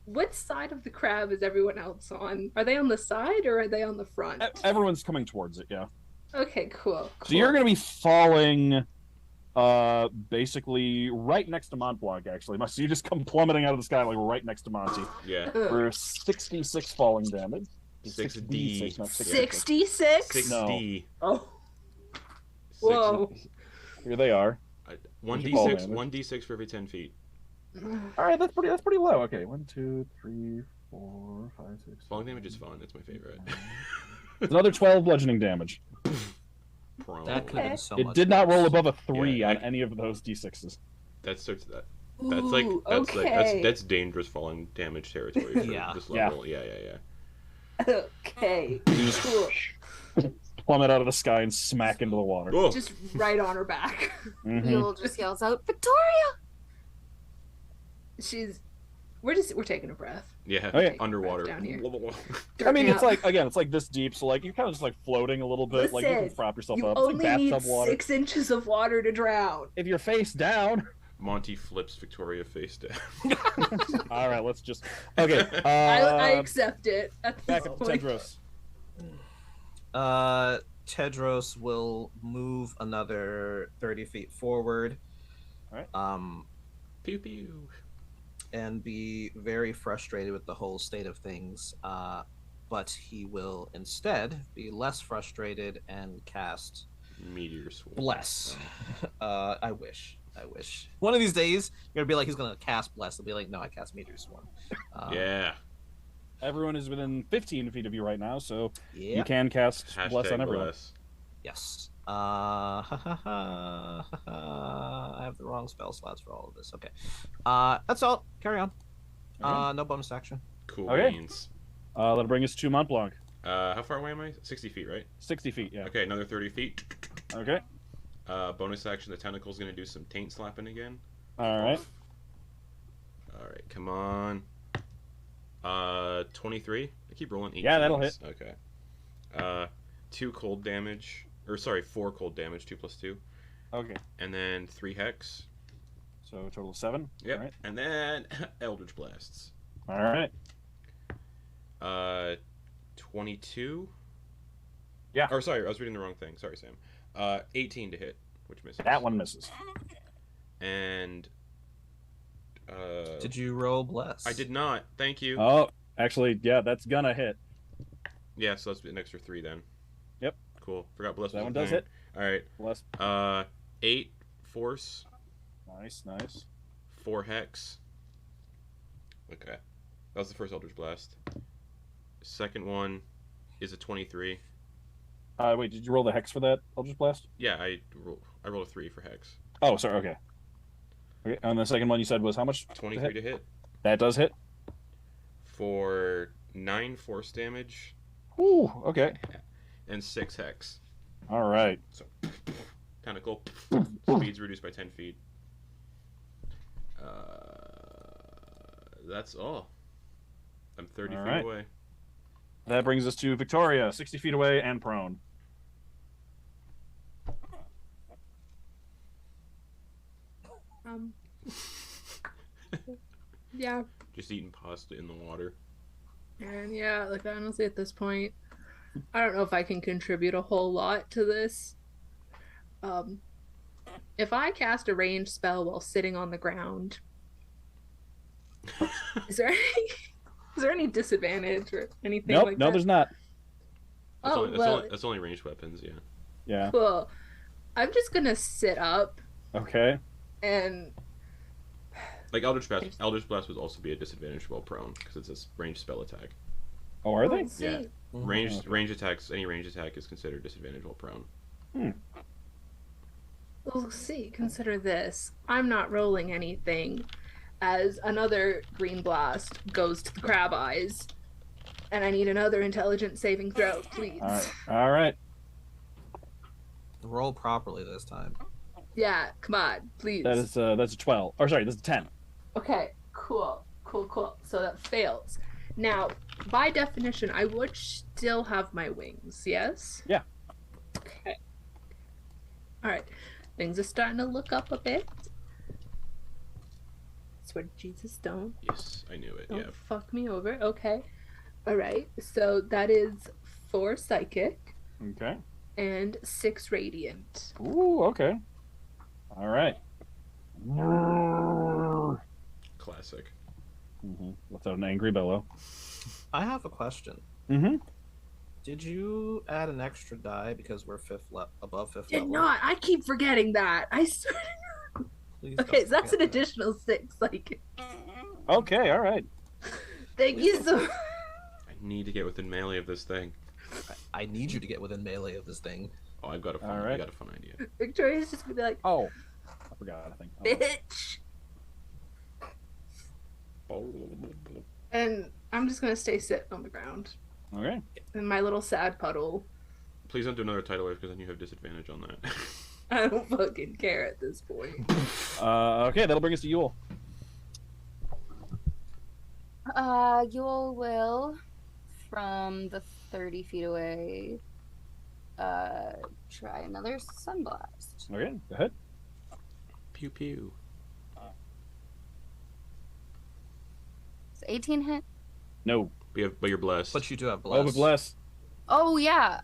what side of the crab is everyone else on? Are they on the side or are they on the front? Everyone's coming towards it, yeah. Okay, cool. So you're going to be falling basically right next to Montblanc, actually. So you just come plummeting out of the sky like right next to Monty. Yeah. For 66 falling damage. 6D. not 66? 6D. Oh, whoa. Here they are. 1d6. 1d6 for every 10 feet. All right, that's pretty low. Okay, 1, 2, 3, 4, 5, 6. Falling damage is fun. It's my favorite. It's another 12 bludgeoning damage. Prone. that could have been so It much did not worse. roll above a 3 Yeah, on any of those d6s. That starts that. Ooh, That's like okay. that's dangerous falling damage territory for Yeah. this level. Yeah. Okay. You just Cool. plummet out of the sky and smack into the water. Whoa. Just right on her back. Mhm. Yule just yells out, Victoria! She's we're taking a breath. Yeah, Okay. underwater. Down here. I mean, it's Now, like, again, it's like this deep, so like you're kind of just like floating a little bit, like you can Listen, prop yourself you up. It's like only need bathtub water. 6 inches of water to drown. If you're face down. Monty flips Victoria face down. All right, let's just. Okay. I accept it. At Back this up to point. Tedros. Tedros will move another 30 feet forward. Alright. Pew pew. And be very frustrated with the whole state of things. But he will instead be less frustrated and cast Meteor swarm. Bless. I wish. One of these days, you're gonna be like, he's gonna cast Bless. He'll be like, no, I cast Meteor Swarm. Yeah. Everyone is within 15 feet of you right now, so Yeah. you can cast Bless on Hashtag everyone. bless. Yes. I have the wrong spell slots for all of this. Okay. That's all. Carry on. No bonus action. Cool Okay. beans. That'll bring us to Montblanc. How far away am I? 60 feet, right? 60 feet, yeah. Okay, another 30 feet. Okay. Bonus action, the tentacle's gonna do some taint slapping again. Alright. Alright, come on. 23. I keep rolling 18s. Yeah, that'll hit. Okay. 2 cold damage. Or sorry, 4 cold damage, 2 plus 2. Okay. And then 3 hex. So a total of 7. Yep. Alright. And then Eldritch Blasts. Alright. 22. Yeah. Or sorry, I was reading the wrong thing. Sorry, Sam. 18 to hit, which misses. That one misses. And Did you roll Bless? I did not. Thank you. Oh, actually, yeah, that's gonna hit. Yeah, so that's an extra 3 then. Yep. Cool. Forgot bless. That was one a does thing. hit. All right. Bless. 8 force, Nice. 4 hex. Okay. That was the first Eldritch Blast. Second one is a 23. Wait, did you roll the hex for that Eldritch Blast? Yeah, I rolled a 3 for hex. Oh, sorry, okay. Okay, and the second one you said was how much? 23 to hit That does hit. for 9 force damage Ooh, okay. and 6 hex. Alright. So, tentacle speed's reduced by 10 feet. That's all. I'm 30 All feet right. away. That brings us to Victoria, 60 feet away and prone. Yeah. Just eating pasta in the water. And yeah, like honestly at this point, I don't know if I can contribute a whole lot to this. If I cast a ranged spell while sitting on the ground, is there any disadvantage or anything Nope, like no, that? there's not. That's only ranged weapons, yeah. Yeah. Cool. I'm just gonna sit up Okay. and Like Eldritch Blast would also be a disadvantage while prone because it's a ranged spell attack. Oh, are they? see. Yeah. Ranged okay. range attacks, any range attack is considered disadvantage while prone. Well, see, consider this. I'm not rolling anything as another green blast goes to the crab eyes. And I need another intelligence saving throw, please. All right. Roll properly this time. Yeah, come on, please. That's a 12. Or sorry, that's a 10. Okay, cool. So that fails. Now, by definition, I would still have my wings, yes? Yeah. Okay. Alright. Things are starting to look up a bit. Swear to Jesus, don't Yes, I knew it. Yeah. fuck me over. Okay. Alright, so that is 4 psychic Okay. and 6 radiant. Ooh, okay. All right. Classic. Without an angry bellow. I have a question. Mm-hmm. Did you add an extra die because we're above fifth Did level? not. I keep forgetting that. I swear. Please Okay, don't so that's an forget that. additional 6 psychic. Okay, all right. Thank you so much. I need to get within melee of this thing. I need you to get within melee of this thing. Oh, I've got a fun. All right. I got a fun idea. Victoria's just gonna be like, Oh, I forgot. I think. bitch. And I'm just gonna stay sitting on the ground Okay. in my little sad puddle. Please don't do another tidal wave because then you have disadvantage on that. I don't fucking care at this point. Okay, that'll bring us to Yule. Yule will, from the 30 feet away, try another sunblast. Okay, go ahead. Pew pew. Is 18 hit? No. But you're blessed. But you do have Oh, bless. but bless. Oh yeah.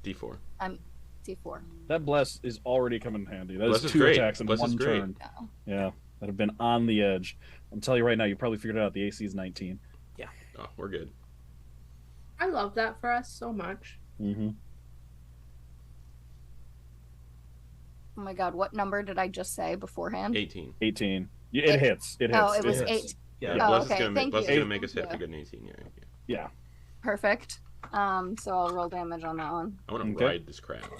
D4. I'm D4. That bless is already coming in handy. That Bless is is 2 great. attacks in Bless is one great. turn. Yeah. Yeah, that have been on the edge. I'm telling you right now, you probably figured it out. The AC is 19. Oh, we're good. I love that for us so much. Mm-hmm. Oh my god, what number did I just say beforehand? 18. 18. It hits. It hits. Oh, it was It hits. 8. Yeah. Yeah, Oh, bless okay, is gonna thank bless is you. gonna make us hit Yeah. for good 18. Yeah. Yeah. Perfect. So I'll roll damage on that one. I want to Okay. ride this crap.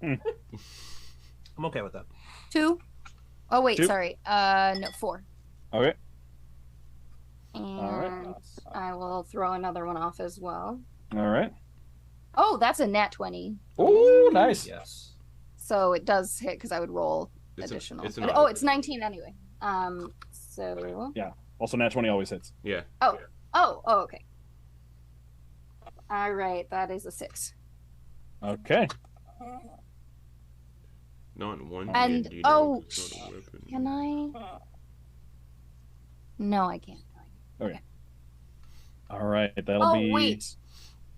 I'm okay with that. 2. Oh wait, 2. sorry. No, 4. Okay. And All right. I will throw another one off as well. All right. Oh, that's a nat 20. Oh, nice. Yes. So it does hit because I would roll It's additional. it's an And- oh, it's 19 anyway. So Also, nat 20 always hits. Yeah. oh, okay. All right, that is a 6. Okay. Not one. And- D&D oh, it's not a weapon. Can I? No, I can't. All right. That'll Oh be wait,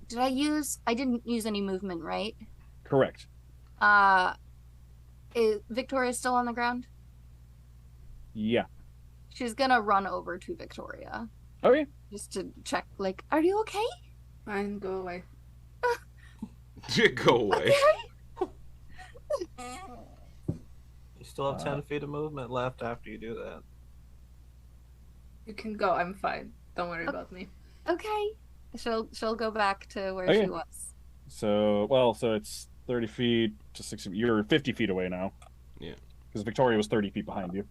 did I use? I didn't use any movement, right? correct. Is Victoria still on the ground? Yeah. She's gonna run over to Victoria Okay. just to check. Like, are you okay? Fine, go away. Go away. You still have 10 feet of movement left after you do that. You can go. I'm fine. Don't worry about me. Okay. She'll go back to where Okay. she was. So it's 30 feet to 60. You're 50 feet away now. Yeah. Because Victoria was 30 feet behind you.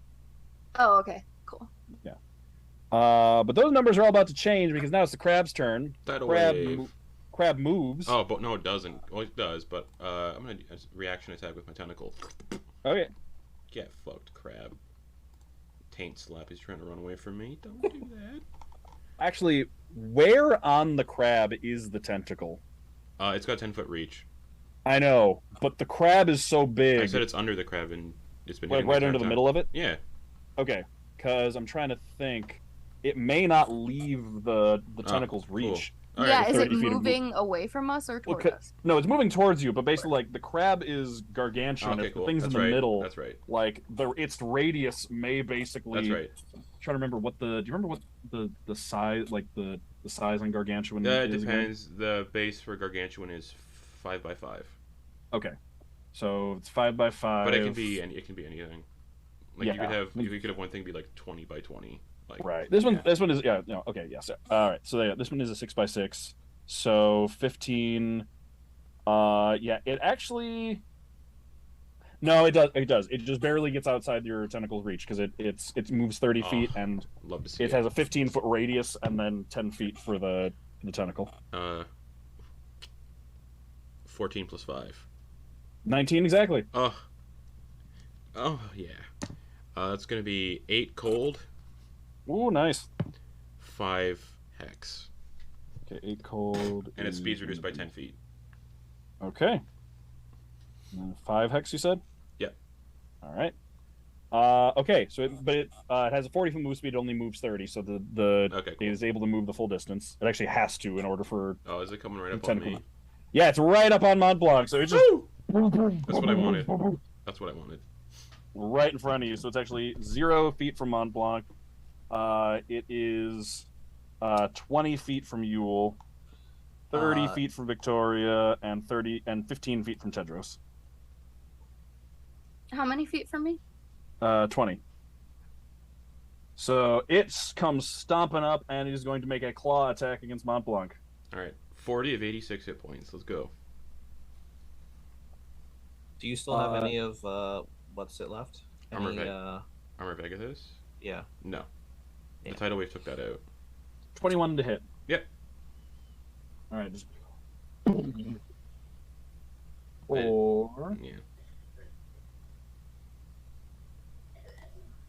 Oh, okay, cool. But those numbers are all about to change because now it's the crab's turn. Tidal Crab, wave. crab moves. Oh, but no, it doesn't. Well, it does, but I'm gonna do a reaction attack with my tentacle. Okay. Get fucked, crab. Taint slap. He's trying to run away from me. Don't do that. Actually, where on the crab is the tentacle? It's got 10-foot reach. I know, but the crab is so big. I said it's under the crab, and it's been like hitting me right the under the entire middle of it. time. Yeah. Okay, because I'm trying to think. It may not leave the tentacle's cool. reach. All yeah, right. is it 30 feet of moving away from us or Well, toward us? No, it's moving towards you, but basically, like the crab is gargantuan. Okay, If cool. the thing's That's in the right. middle, That's right. like its radius may basically. That's right. Trying to remember what the. Do you remember what the size, like the size on gargantuan? It is again? depends. The base for gargantuan is 5x5, Okay, so it's 5x5. but it can be anything. Like Yeah. you could have one thing be like 20x20. Like Right. This one is no. Okay. Yes. All right. So yeah, this one is a 6x6. So 15. Yeah. It actually. No, it does. It does. It just barely gets outside your tentacle's reach because it moves 30 feet and Love to see it has a 15-foot radius and then 10 feet for the tentacle. 14 plus 5. 19 exactly. Oh yeah. That's gonna be 8 cold, Ooh, nice. 5 hex, Okay, 8 cold. and its speed's reduced by 10 feet. Okay. And then 5 hex, you said? Yep. All right. Okay, so it has a 40-foot move speed. It only moves 30, so the Okay, it cool. is able to move the full distance. It actually has to in order for. Oh, is it coming right up on Tentacle. me? Yeah, it's right up on Montblanc, so it's just That's what I wanted. That's what I wanted. right in front of you. So it's actually 0 feet from Montblanc. It is 20 feet from Yule, 30 feet from Victoria, and 15 feet from Tedros. How many feet from me? 20. So it comes stomping up and is going to make a claw attack against Montblanc. All right, 40 of 86 hit points. Let's go. Do you still have any of what's it left? Armor Any, Veg- Armor Vegathis? yeah. No. Yeah. The tidal wave took that out. 21 to hit. Yep. All right. Just... Or Yeah.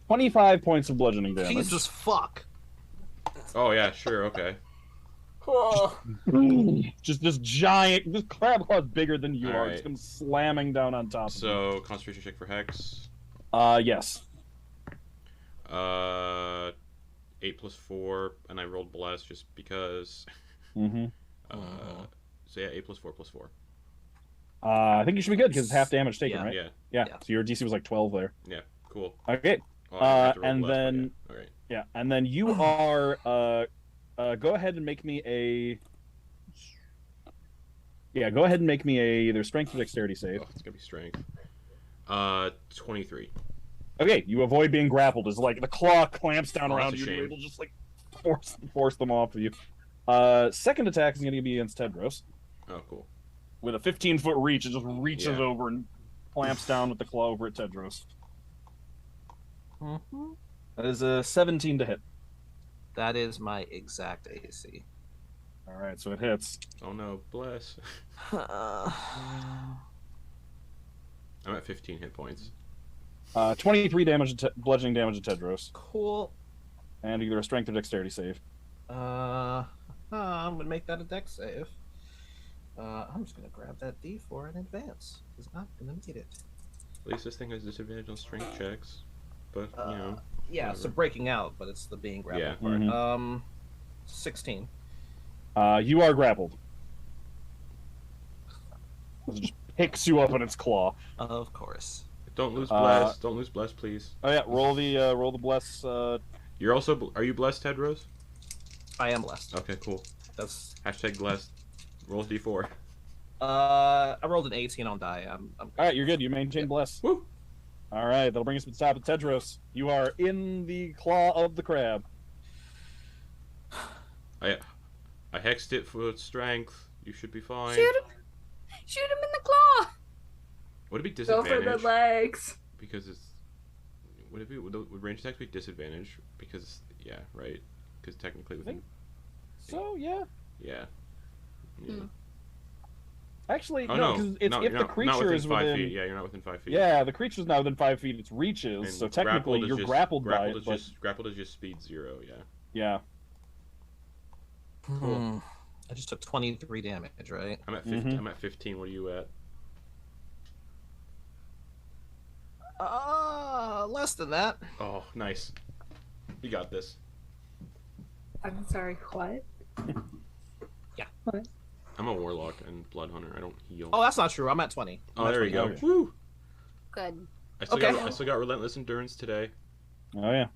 25 points of bludgeoning damage. Jesus fuck. Oh yeah, sure, okay. Just this giant, this crab claw is bigger than you are. Alright. It's come slamming down on top of So concentration check for hex. you. Yes. 8 plus 4, and I rolled bless just because. Mm-hmm. So yeah, 8 plus 4 plus 4. I think you should be good because it's half damage taken, Yeah. right? Yeah, Yeah. Yeah. So your DC was like 12 there. yeah, cool. Okay. Oh, I have to roll and bless, but then yeah. Alright. yeah, and then you are go ahead and make me a. Yeah, go ahead and make me a either strength or dexterity save. Oh, it's gonna be strength. 23. Okay, you avoid being grappled as like the claw clamps down Oh, around that's you. a And you're shame. able to just like force them off of you. Second attack is going to be against Tedros Oh, cool. with a 15-foot reach. It just reaches Yeah. over and clamps down with the claw over at Tedros. Mhm. That is a 17 to hit. That is my exact AC. All right, so it hits. Oh no, bless. Uh, I'm at 15 hit points. 23 damage, bludgeoning damage to Tedros, cool. and either a strength or dexterity save. I'm gonna make that a dex save. I'm just gonna grab that D4 in advance because I'm gonna need it. At least this thing has disadvantage on strength checks. But, you know. Yeah, so whatever. breaking out, but it's the being grappled Yeah. part. Mhm. 16. You are grappled. It just picks you up in its claw. Of course. Don't lose bless. Don't lose bless, please. Oh yeah, roll the bless. You're also. Are you blessed, Tedros? I am blessed. Okay, cool. That's. Hashtag blessed. Roll d4. I rolled an 18 on die. I'm All right, you're good. You maintain bless. Woo! All right, that'll bring us to the top of Tedros. You are in the claw of the crab. I hexed it for strength. You should be fine. Shoot him! Shoot him in the claw! Would it be Go for the disadvantage? legs. Because it's. Would it be? Would range attacks be disadvantage? Because yeah, right. Because technically within. So yeah, Yeah. Hmm. actually Oh no, no! because it's No, if you're the not creature within is 5 within. feet. Yeah, you're not within 5 feet. Yeah, the creature's now within 5 feet. It's reaches, And so technically grappled is you're just- grappled by it. is But grappled is just speed 0. Yeah. yeah, Cool. I just took 23 damage, right? I'm at 15. Mhm. I'm at 15. What are you at? Less than that. Oh, nice. You got this. I'm sorry, what? I'm a warlock and blood hunter. I don't heal. Oh, that's not true. I'm at 20. Oh, there you go. Okay. Woo! Good. Okay. I still got relentless endurance today. oh yeah.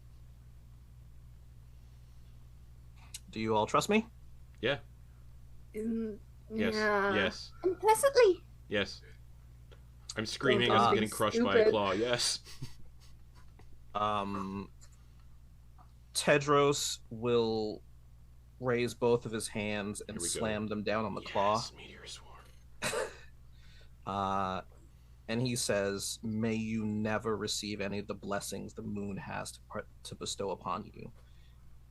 Do you all trust me? Yeah. Mm, Yes. Yeah. Yes. Implicitly. Yes. I'm screaming Don't as I'm be getting crushed by a stupid. claw. Yes. Tedros will raise both of his hands and Here we go. slam them down on the claw. Yes, meteor swarm. And he says, "May you never receive any of the blessings the moon has to bestow upon you."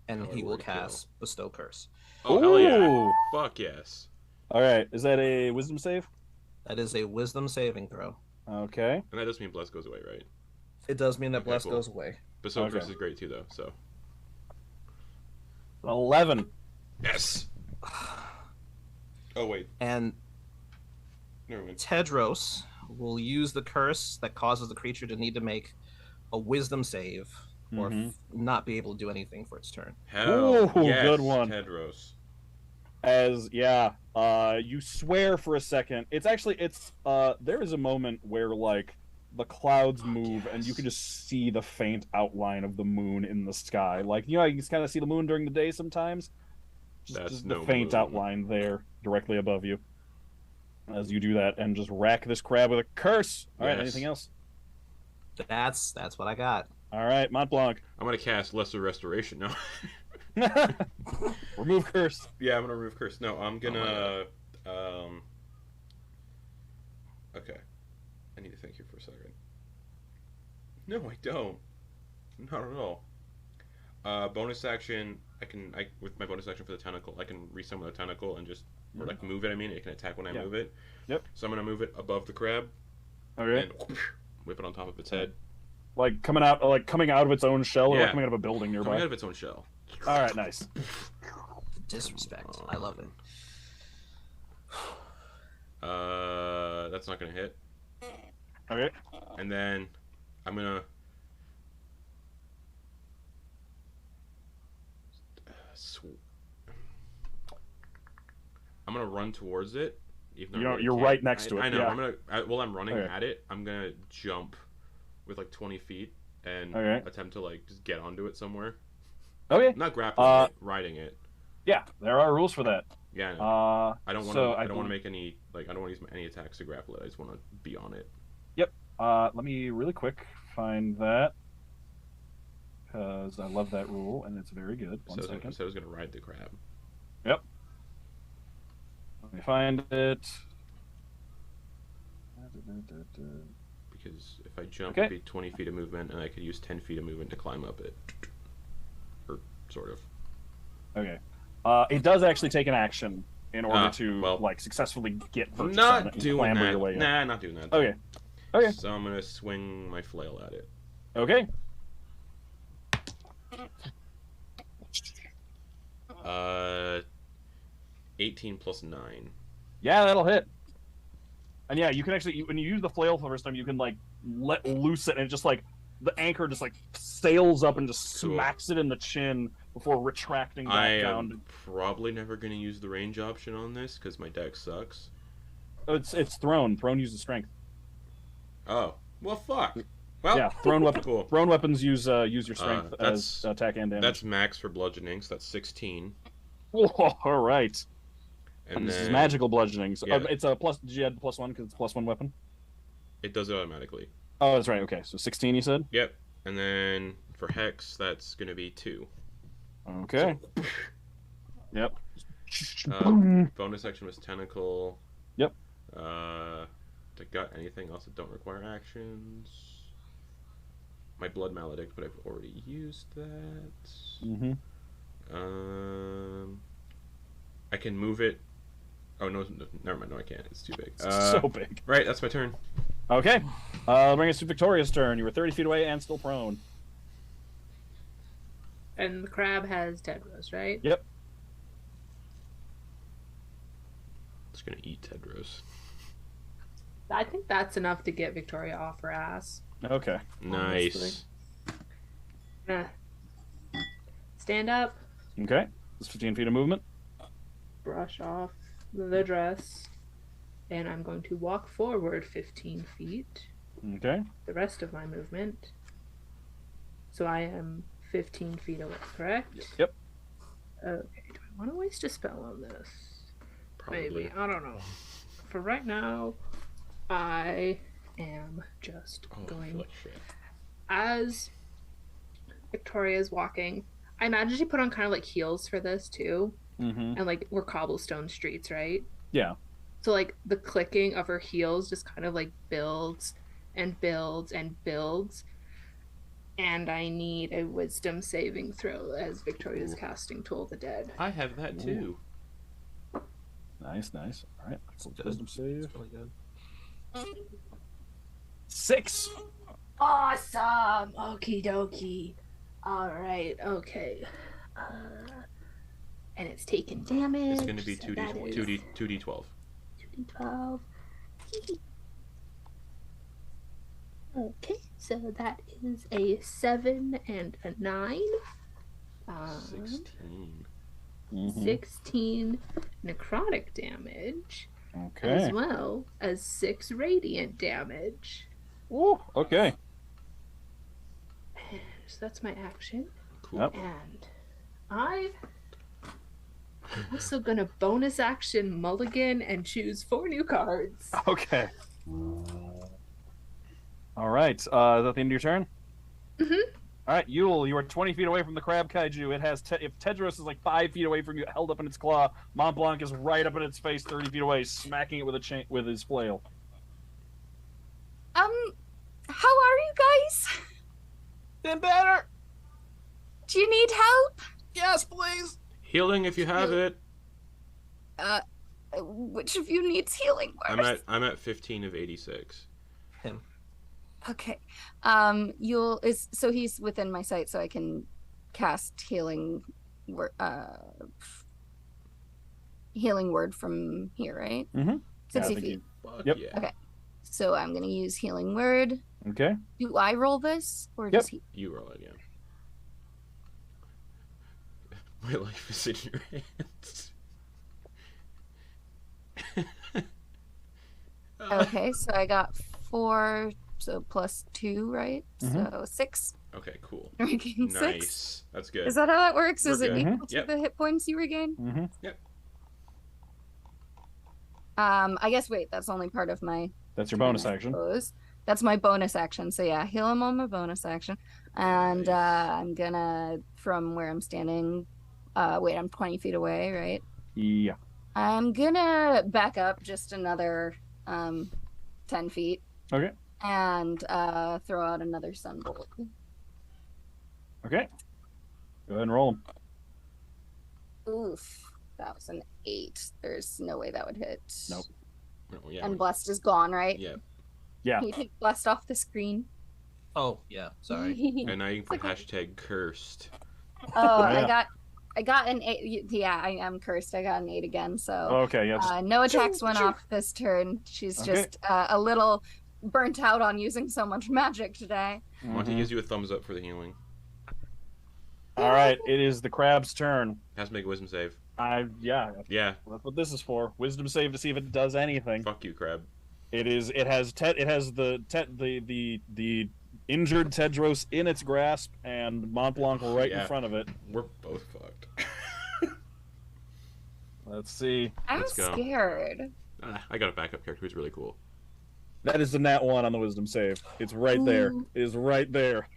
And Oh, he will word kill. cast Bestow Curse. Oh hell yeah! Ooh. Fuck yes. All right, is that a wisdom save? That is a Wisdom saving throw. Okay. And that does mean bless goes away, right? It does mean that Okay, Bless cool. goes away. Bestow Okay. curse is great too, though. So 11. yes. Oh wait, And never mind. Tedros will use the curse that causes the creature to need to make a Wisdom save or Mhm. not be able to do anything for its turn. Hell Ooh, yes, good one. Tedros. As you swear for a second. It's there is a moment where like the clouds move and you yes. can just see the faint outline of the moon in the sky. Like you know, you can kind of see the moon during the day sometimes. That's Just no the faint moon. outline there directly above you. As you do that and just rack this crab with a curse. All right, Yes. anything else? That's what I got. All right, Montblanc. I'm gonna cast Lesser Restoration now. Remove curse. Yeah, I'm gonna remove curse. No, I'm gonna. Okay, I need to think here for a second. No, I don't. Not at all. Bonus action. I with my bonus action for the tentacle, I can resummon the tentacle and just or like move it. I mean, it can attack when I Yeah. move it. Yep. So I'm gonna move it above the crab Okay. and whip it on top of its head. Like coming out of its own shell or Yeah. like coming out of a building Coming nearby. out of its own shell. All right, nice. Disrespect. I love it. That's not gonna hit. Okay. And then I'm gonna run towards it. Even though I really You're can't. right next to it. I know. Yeah. While I'm running Okay. at it, I'm gonna jump with like 20 feet and Okay. attempt to like just get onto it somewhere. Okay. Not grappling it, riding it. Yeah, there are rules for that. Yeah. I know. I don't want to. So I don't want to make any like. I don't want to use any attacks to grapple it. I just want to be on it. Yep. Let me really quick find that because I love that rule and it's very good. One second. So I was gonna ride the crab. Yep. Let me find it. Because if I jump, Okay. it'd be 20 feet of movement, and I could use 10 feet of movement to climb up it. Or sort of. Okay. It does actually take an action in order to well, like successfully get purchase on it Not and doing clamber that. your way up. Nah, not doing that. Okay. Okay. So I'm gonna swing my flail at it. Okay. 18 plus 9. Yeah, that'll hit. And yeah, you can actually when you use the flail for the first time, you can like let loose it, and it just like the anchor just like sails up and just Cool. smacks it in the chin before retracting back I down. am probably never gonna use the range option on this because my deck sucks. Oh, it's thrown. Thrown uses strength. Oh, well, fuck. Well, Yeah, thrown weapon. Cool. Thrown weapons use your strength that's- as attack and damage. That's max for bludgeoning, so that's 16. Whoa, all right. And this is then magical bludgeoning. So, Yeah. it's a plus. Did you add +1 because it's +1 weapon? it does it automatically. Oh, that's right. Okay, so 16. You said. Yep. And then for hex, that's gonna be 2. Okay. Yep. Bonus action was tentacle. Yep. I got anything else that don't require actions? My blood maledict, but I've already used that. Mm-hmm. I can move it. Oh no, never mind. No, I can't. It's too big. So big. Right, that's my turn. Okay. Bring us to Victoria's turn. You were 30 feet away and still prone. And the crab has Tedros, right? Yep. It's gonna eat Tedros. I think that's enough to get Victoria off her ass. Okay. Nice. Honestly. Stand up, Okay. It's 15 feet of movement. brush off the dress, and I'm going to walk forward 15 feet. Okay. The rest of my movement. So I am 15 feet away, correct? Yep. Okay, do I want to waste a spell on this? Probably. Maybe. I don't know. For right now, I am just Oh, I going. feel like shit. As Victoria's walking, I imagine she put on kind of like heels for this too. Mm-hmm. And like we're cobblestone streets, right? Yeah. So like the clicking of her heels just kind of like builds and builds and builds. And I need a wisdom saving throw as Victoria's casting Toll of the Dead. I have that too. Nice. All right. Excellent. Good. Wisdom save. It's really good. 6. Awesome! Okie dokie. Alright, okay. And it's taken damage. It's gonna be so 2d that is 2d12. 2d12. Okay, so that is a 7 and a 9. 16. Mm-hmm. 16 necrotic damage, Okay. as well as 6 radiant damage. Ooh, okay. So that's my action. Cool. Yep. And I'm also gonna bonus action mulligan and choose 4 new cards. Okay. All right. Is that the end of your turn? Mhm. All right, Yule, you are 20 feet away from the crab kaiju. It has if Tedros is like 5 feet away from you, held up in its claw, Montblanc is right up in its face, 30 feet away, smacking it with with his flail. How are you guys? Been better. Do you need help? Yes, please. Healing if you have it. Which of you needs healing first? I'm at 15 of 86. Him. Okay. He's within my sight, so I can cast healing healing word from here, right? Mm-hmm. 60 feet. Fuck Yep. yeah. Okay. So I'm gonna use healing word. Okay. Do I roll this or Yep. does he? You roll it, yeah. My life is in your hands. Okay, so I got 4, so plus 2, right? Mhm. So 6. Okay, cool. Regain 6. Nice. That's good. Is that how that works? We're Is it good. equal to Yep. the hit points you regain? Mm-hmm. I guess wait, that's only part of my That's your bonus turn, I action. suppose. That's my bonus action. So yeah, heal him on my bonus action. And Nice. I'm gonna from where I'm standing, wait, I'm 20 feet away, right? Yeah. I'm gonna back up just another 10 feet Okay. and throw out another sunbolt. Okay. Go ahead and roll them. Oof, that was an 8. There's no way that would hit. Nope. Oh, yeah. And blessed is gone, right? Yeah. Yeah. Can you take blessed off the screen? Oh, yeah. Sorry. And now you can put Okay. hashtag cursed. Oh, Yeah. I got an 8. Yeah, I am cursed. I got an 8 again. So Okay. Yeah. Just, no attacks went off this turn. She's Okay. just a little burnt out on using so much magic today. Monty Mhm. gives you a thumbs up for the healing. All right. It is the crab's turn. Has to make a wisdom save. Yeah. Yeah. That's what this is for. Wisdom save to see if it does anything. Fuck you, crab. It is. It has. It has the injured Tedros in its grasp, and Montblanc right Yeah. in front of it. We're both fucked. Let's see. I'm Let's go. scared. I got a backup character who's really cool. That is the nat 1 on the wisdom save. It's right there. Ooh. It is right there.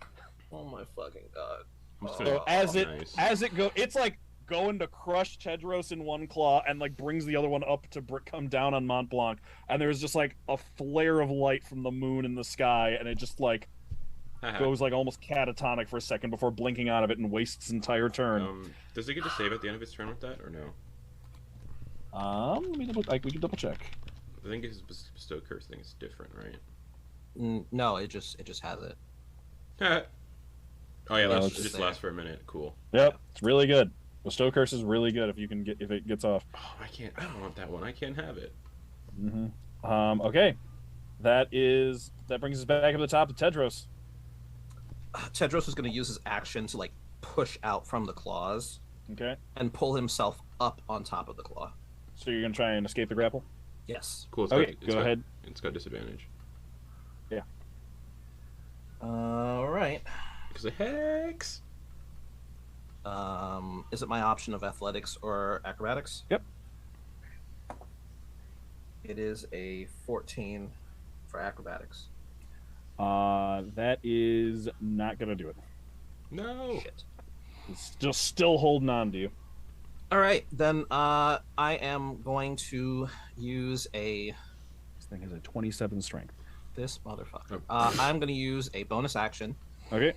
Oh my fucking god. I'm just So gonna- as nice. it go, it's like going to crush Tedros in one claw and like brings the other one up to come down on Montblanc, and there's just like a flare of light from the moon in the sky, and it just like Haha. goes like almost catatonic for a second before blinking out of it and wastes its entire turn. Does it get to save at the end of its turn with that, or no? Let me we can double check. I think it's bestow curse thing is different, right? No, it just has it. Oh yeah, it's it just there. lasts for a minute. Cool. Yep, it's really good. Bestow curse is really good if it gets off. Oh, I don't want that one. I can't have it. Mm-hmm. Okay, that brings us back up to the top of Tedros. Tedros is going to use his action to like push out from the claws Okay, and pull himself up on top of the claw. so you're gonna try and escape the grapple. Yes. Cool. Okay, go ahead. It's got disadvantage All right. because of hex. Is it my option of athletics or acrobatics? Yep. It is a 14 for acrobatics. That is not gonna do it. No. Shit. It's just still holding on to you. All right, then I am going to use This thing has a 27 strength. this motherfucker. Oh. I'm going to use a bonus action. Okay.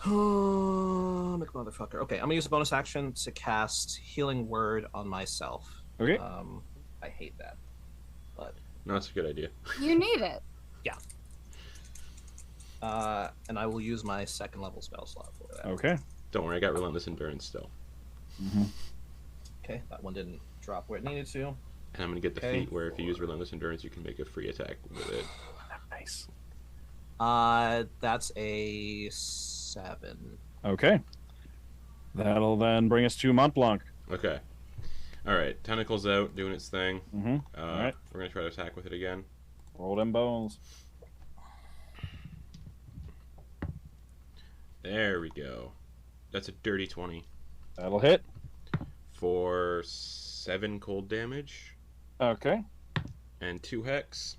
Oh, motherfucker. Okay, I'm going to use a bonus action to cast Healing Word on myself. Okay. I hate that. But No, that's a good idea. You need it. and I will use my second level spell slot for that. Okay. Don't worry, I got relentless endurance still, Mm-hmm. Okay, that one didn't drop where it needed to. and I'm gonna get the Okay. feat where if you use relentless endurance, you can make a free attack with it. Nice. That's a 7. Okay. That'll then bring us to Montblanc. Okay. All right, tentacles out, doing its thing. Mm-hmm. All right. We're gonna try to attack with it again. Roll them bones. There we go. That's a dirty 20 That'll hit. for 7 cold damage Okay. and 2 hex.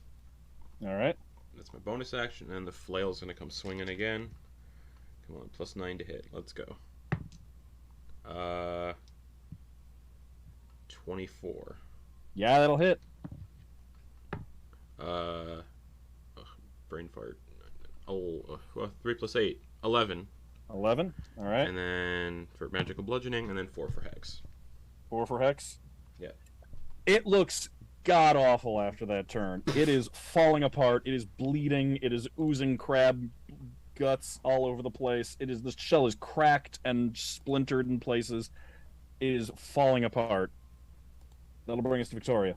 All right. That's my bonus action, and the flail's gonna come swinging again. Come on, plus 9 to hit. Let's go. 24. Yeah, that'll hit. Brain fart. 3 plus 8. 11. 11. All right. And then for magical bludgeoning, and then 4 for hex. 4 for Hex. Yeah. It looks god awful after that turn. It is falling apart. It is bleeding. It is oozing crab guts all over the place. The shell is cracked and splintered in places. It is falling apart. That'll bring us to Viktoria.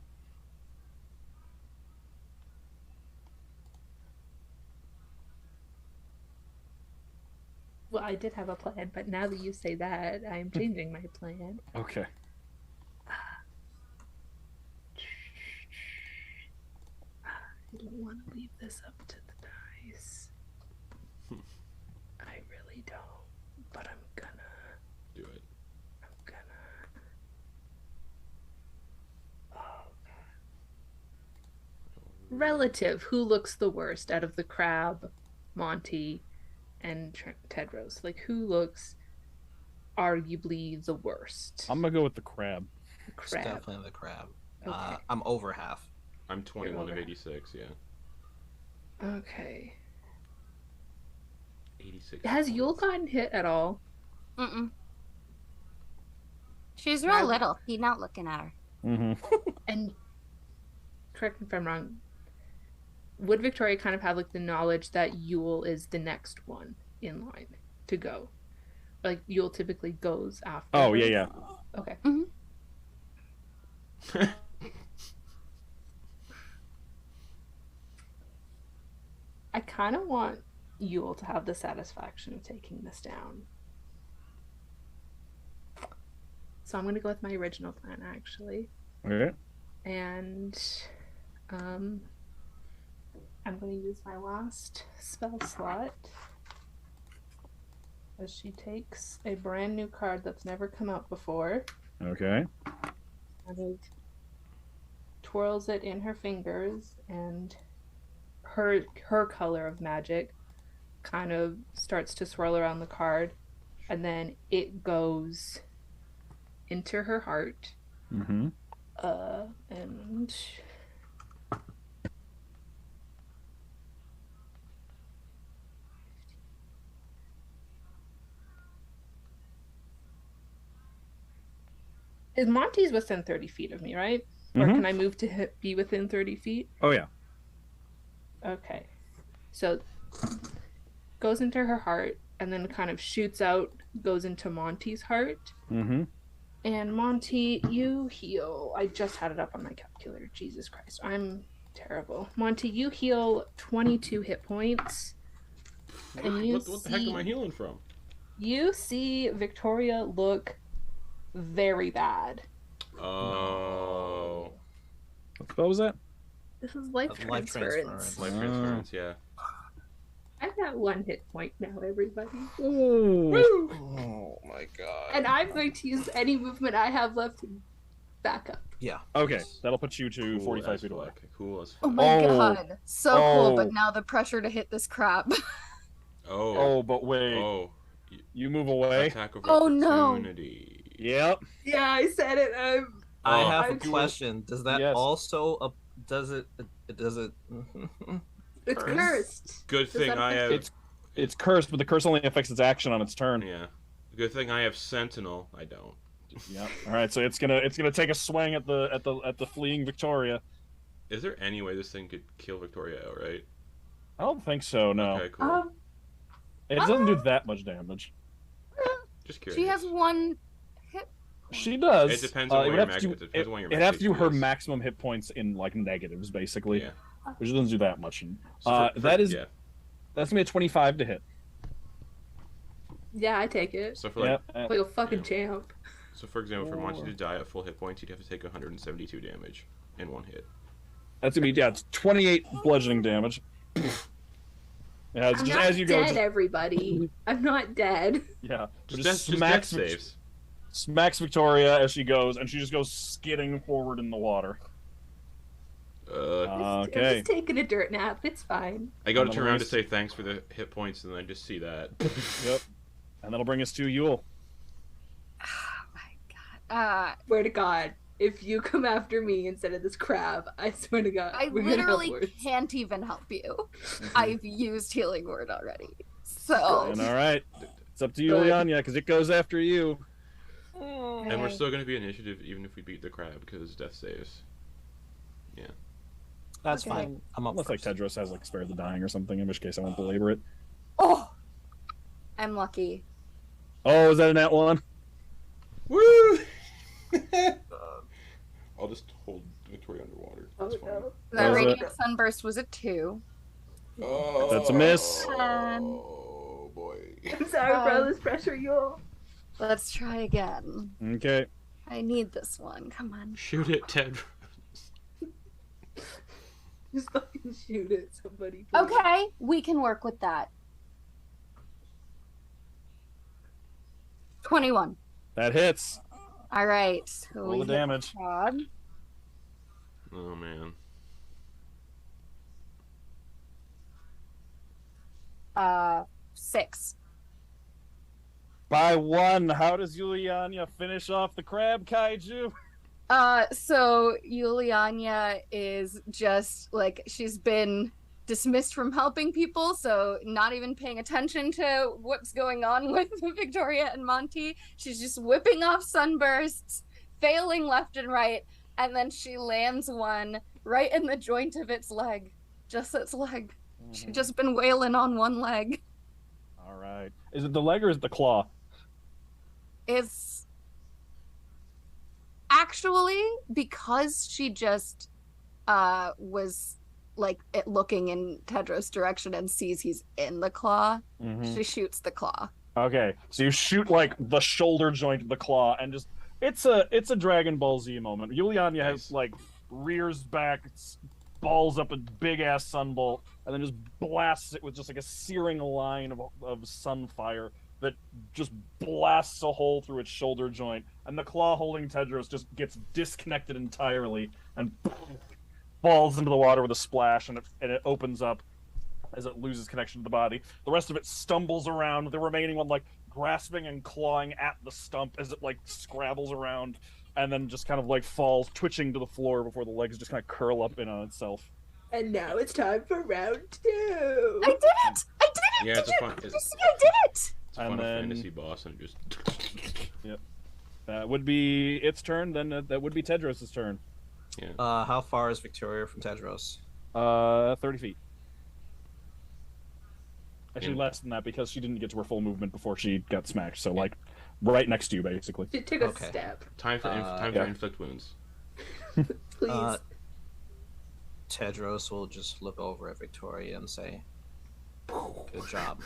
Well, I did have a plan, but now that you say that, I'm changing my plan. Okay. I don't want to leave this up to the dice. I really don't. But I'm gonna. Do it. I'm gonna. Oh, God. Relative. Who looks the worst out of the crab, Monty, and Tedros? Like, who looks arguably the worst? I'm gonna go with the crab. The It's crab. definitely the crab. Okay. I'm over half. I'm 21 of over. 86, yeah. Okay. 86. Has Yule gotten hit at all? Mm-mm. She's real little. He's not looking at her. Mm-hmm. And correct me if I'm wrong. Would Victoria kind of have like the knowledge that Yule is the next one in line to go? Like Yule typically goes after. Oh, her? yeah. Okay. I kind of want Yule to have the satisfaction of taking this down. So I'm going to go with my original plan, actually. Okay. And I'm going to use my last spell slot as she takes a brand new card that's never come out before. Okay. Kind of twirls it in her fingers, and her color of magic kind of starts to swirl around the card, and then it goes into her heart. Mm-hmm. And is Monty's within 30 feet of me, right? Or Mhm. can I move to be within 30 feet? Oh, yeah. Okay. So goes into her heart and then kind of shoots out, goes into Monty's heart. Mm-hmm. And Monty, you heal. I just had it up on my calculator. Jesus Christ. I'm terrible. Monty, you heal 22 hit points. And you What the heck am I healing from? You see Victoria look very bad. Oh. What was that? This is life Life transference. transference. Life transference, yeah. I've got 1 hit point now, everybody. Ooh. Oh my god. And I'm going to use any movement I have left to back up. Yeah. Okay, that'll put you to Cool 45 as feet away. fuck. Cool as Oh fuck. my Oh. god. So cool, Oh. but now the pressure to hit this crab. Oh. Oh, but wait. Oh. You move away? Attack of Oh, no. opportunity. Yep. Yeah, I said it. I Oh. have a I'm- question. Does that Yes. also does it It's Curse. cursed. Good Does thing that I affect have. It's It's cursed, but the curse only affects its action on its turn. Yeah. Good thing I have Sentinel. I don't. Yep. All right, so it's gonna take a swing at the fleeing Viktoria. Is there any way this thing could kill Victoria outright? I don't think so. No, Okay, cool. it doesn't do that much damage. Just curious. She has 1 hit. She does. It depends on it what would your have to max- do- it depends on what your it'd max have to do HP her is. maximum hit points in like negatives, basically, Yeah. which doesn't do that much. So yeah. That's gonna be a 25 to hit. Yeah, I take it. So for like, Yep. Like a fucking Yeah. champ. so for example, for Monty Or- to die at full hit points, he'd have to take 172 damage in 1 hit. That's gonna be it's 28 bludgeoning damage. Yeah, it's I'm just not as you go. dead, everybody. I'm not dead. Yeah, Just just death smacks saves. smacks Victoria as she goes, and she just goes skidding forward in the water. I'm Okay. just taking a dirt nap. It's fine. I go to I'm turn around to amazed. say thanks for the hit points, and then I just see that. Yep. And that'll bring us to Yule. Oh my god. Swear to God, if you come after me instead of this crab, I swear to God, I we're gonna help literally worse. can't even help you. Mm-hmm. I've used healing word already. So And all right, it's up to Yulyanya because it goes after you. And we're still going to be initiative even if we beat the crab because death saves. That's Okay. fine. I'm up Unless like first. Tedros has like spare the dying or something, in which case I won't belabor it. oh I'm lucky. Oh, is that in that one? Woo! I'll just hold Victoria underwater. That's fine. no. That Was it? radiant sunburst was a 2. Oh, That's a miss. Oh boy. I'm sorry, bro. This pressure, y'all. Let's try again. Okay. I need this one. Come on. Shoot it, Ted. Just fucking shoot it, somebody. Please. Okay, we can work with that. 21. That hits. All right. So Roll the hit damage. Todd. Oh man. 6. By 1, how does Yulyanya finish off the crab kaiju? So Yulyanya is just like, she's been dismissed from helping people, so not even paying attention to what's going on with Victoria and Monty. She's just whipping off sunbursts, failing left and right, and then she lands one right in the joint of its leg. Just its leg. She's just been wailing on one leg. All right. Is it the leg or is it the claw? It's actually because she just was like looking in Tedros' direction and sees he's in the claw. She shoots the claw. Okay, so you shoot like the shoulder joint of the claw, and just it's a Dragon Ball Z moment. Yulyanya has like rears back, balls up a big ass sunbolt, and then just blasts it with just like a searing line of sunfire that just blasts a hole through its shoulder joint, and the claw holding Tedros just gets disconnected entirely and falls into the water with a splash, and it opens up as it loses connection to the body. The rest of it stumbles around, the remaining one like grasping and clawing at the stump as it like scrabbles around, and then just kind of like falls, twitching to the floor before the legs just kind of curl up in on itself. And now it's time for round 2. I did it! I did it! Yeah, did it's a you, fun. did you see I did it? It's a Final Fantasy boss, and just. Yep. That would be its turn. Then that would be Tedros' turn. Yeah. How far is Victoria from Tedros? 30 feet. Actually, less than that because she didn't get to her full movement before she got smacked. So, like, right next to you, basically. She took a Okay. step. Time for yeah. inflict wounds. Please. Tedros will just look over at Victoria and say, "Good job."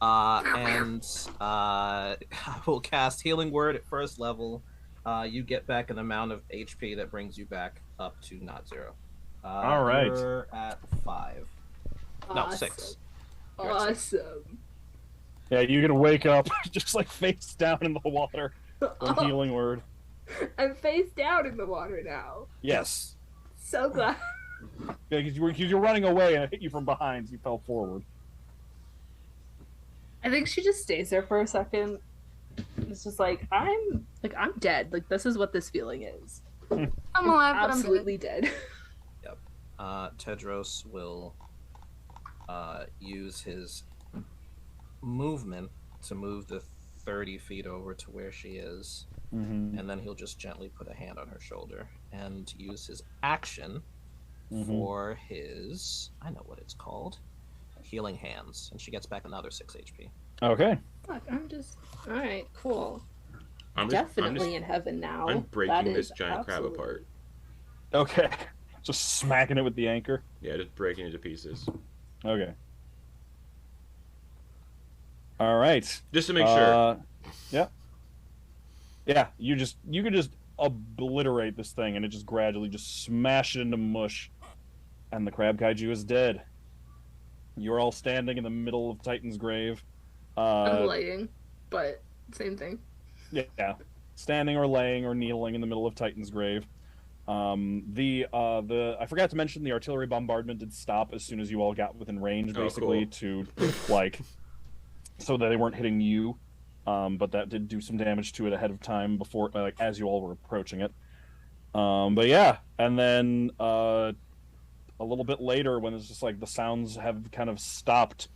And I will cast Healing Word at first level. You get back an amount of HP that brings you back up to not 0. All right. You're at 5. No, 6. You're at 6. Awesome. Yeah, you're gonna wake up just like face down in the water. From Healing Word. I'm face down in the water now. Yes. So glad. Yeah, because you're running away and it hit you from behind, so you fell forward. I think she just stays there for a second. It's just like I'm dead. Like this is what this feeling is. I'm alive, but I'm Absolutely dead. Tedros will use his movement to move the 30 feet over to where she is, and then he'll just gently put a hand on her shoulder and use his action for his, I know what it's called, Healing Hands, and she gets back another 6 HP. Okay. Fuck, I'm just alright, cool. I'm Definitely in heaven now. I'm breaking That this is giant crab absolutely- apart. Okay. Just smacking it with the anchor. Yeah, just breaking it to pieces. Okay. All right. Just to make sure. Yeah. Yeah, you can just obliterate this thing, and it just gradually just smash it into mush, and the crab kaiju is dead. You're all standing in the middle of Titan's grave. I'm laying, but same thing. Yeah, standing or laying or kneeling in the middle of Titan's grave. I forgot to mention the artillery bombardment did stop as soon as you all got within range, basically, to like, so that they weren't hitting you. But that did do some damage to it ahead of time before, like, as you all were approaching it. But yeah, and then a little bit later, when it's just like the sounds have kind of stopped,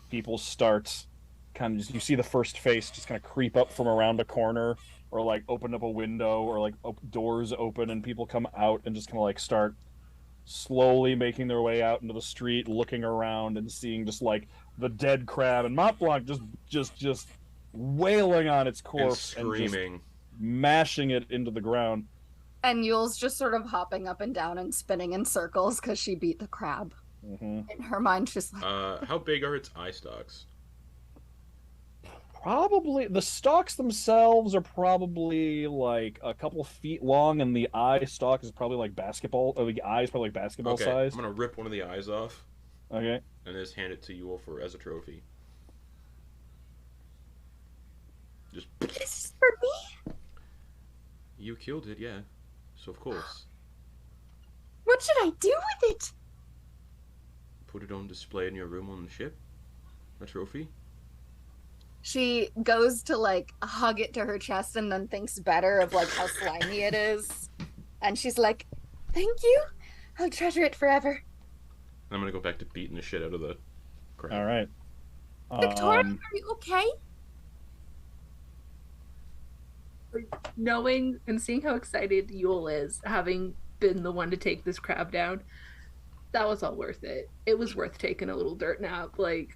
people start kind of just, you see the first face just kind of creep up from around a corner, or like open up a window, or like doors open and people come out and just kind of like start slowly making their way out into the street, looking around and seeing just like the dead crab, and Montblanc just wailing on its corpse and screaming, and mashing it into the ground. And Yule's just sort of hopping up and down and spinning in circles because she beat the crab. Mm-hmm. In her mind, she's like, how big are its eye stalks? Probably the stalks themselves are probably like a couple feet long, and the eye stalk is probably like basketball. Or the eye is probably like basketball size. I'm gonna rip one of the eyes off. Okay. And just hand it to Yule as a trophy. Just. "This is for me." You killed it, yeah. So of course. What should I do with it? Put it on display in your room on the ship. A trophy. She goes to like hug it to her chest and then thinks better of like how slimy it is. And she's like, "Thank you. I'll treasure it forever." And I'm gonna go back to beating the shit out of the crab. All right. Victoria, are you okay? Knowing and seeing how excited Yule is, having been the one to take this crab down, that was all worth it. It was worth taking a little dirt nap. Like,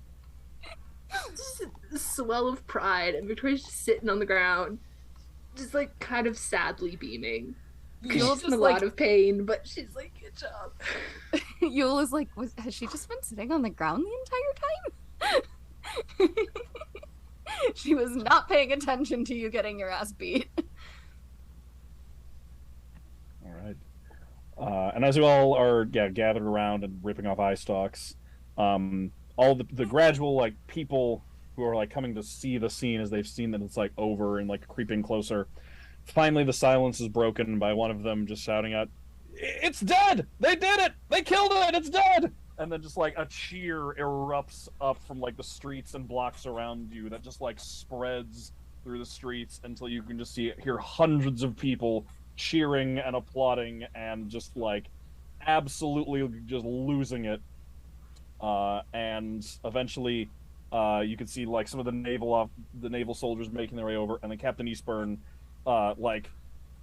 just a swell of pride, and Victoria's just sitting on the ground, just like kind of sadly beaming. Yule's in a lot of pain, but she's like, "Good job." Yule is like, has she just been sitting on the ground the entire time? She was not paying attention to you getting your ass beat. All right. And as you all are gathered around and ripping off eye stalks, all the gradual like people who are like coming to see the scene as they've seen that it's like over and like creeping closer. Finally, the silence is broken by one of them just shouting out, "It's dead! They did it! They killed it! It's dead!" And then just like a cheer erupts up from like the streets and blocks around you that just like spreads through the streets until you can just hear hundreds of people cheering and applauding and just like absolutely just losing it. And eventually you can see like some of the naval soldiers making their way over, and then Captain Eastburn like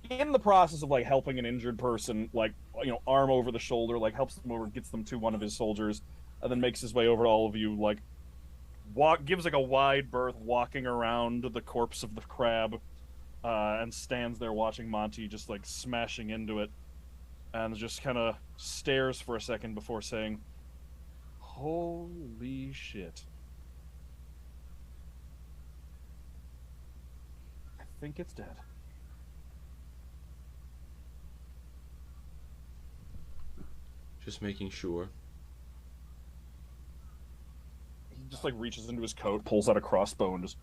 in the process of like helping an injured person, like, you know, arm over the shoulder, like helps them over, gets them to one of his soldiers, and then makes his way over to all of you, like gives like a wide berth, walking around the corpse of the crab, and stands there watching Monty just like smashing into it, and just kind of stares for a second before saying, "Holy shit. I think it's dead." Just making sure. He just like reaches into his coat, pulls out a crossbow, and just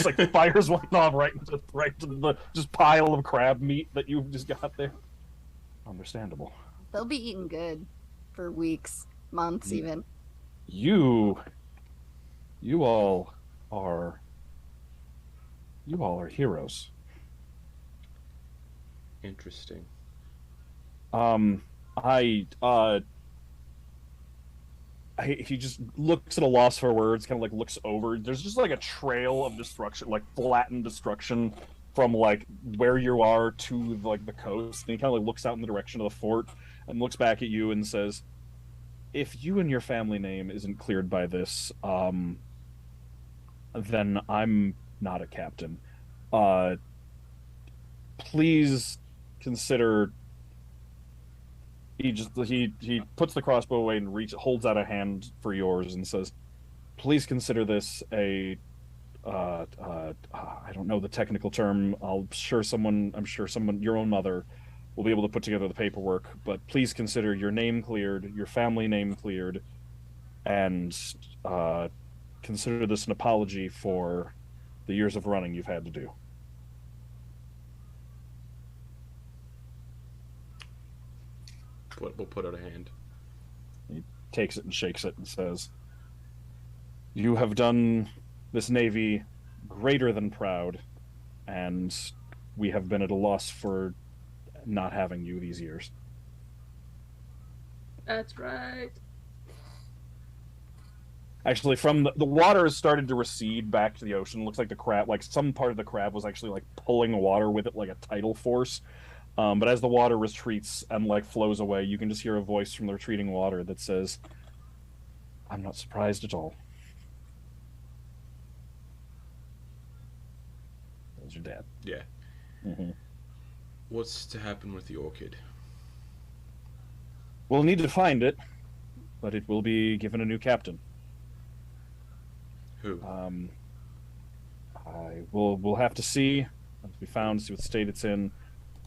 like fires one off right into the just pile of crab meat that you've just got there. Understandable. They'll be eating good for weeks, months, even. You all are heroes. Interesting. He just looks at a loss for words, kind of like looks over. There's just like a trail of destruction, like flattened destruction from like where you are to like the coast. And he kind of like looks out in the direction of the fort and looks back at you and says, "If you and your family name isn't cleared by this, then I'm not a captain. Please consider." He puts the crossbow away and holds out a hand for yours and says, "Please consider this a I don't know the technical term. I'm sure someone, your own mother, will be able to put together the paperwork. But please consider your name cleared, your family name cleared, and consider this an apology for the years of running you've had to do." We'll put out a hand. He takes it and shakes it and says, "You have done this Navy greater than proud, and we have been at a loss for not having you these years." That's right. Actually, from the water has started to recede back to the ocean. It looks like the crab, like some part of the crab was actually like pulling water with it like a tidal force. But as the water retreats and like flows away, you can just hear a voice from the retreating water that says, "I'm not surprised at all. is your dad. Yeah. Mm-hmm. What's to happen with the orchid? We'll need to find it, but it will be given a new captain. Who? We'll have to see. Have to be found, see what state it's in.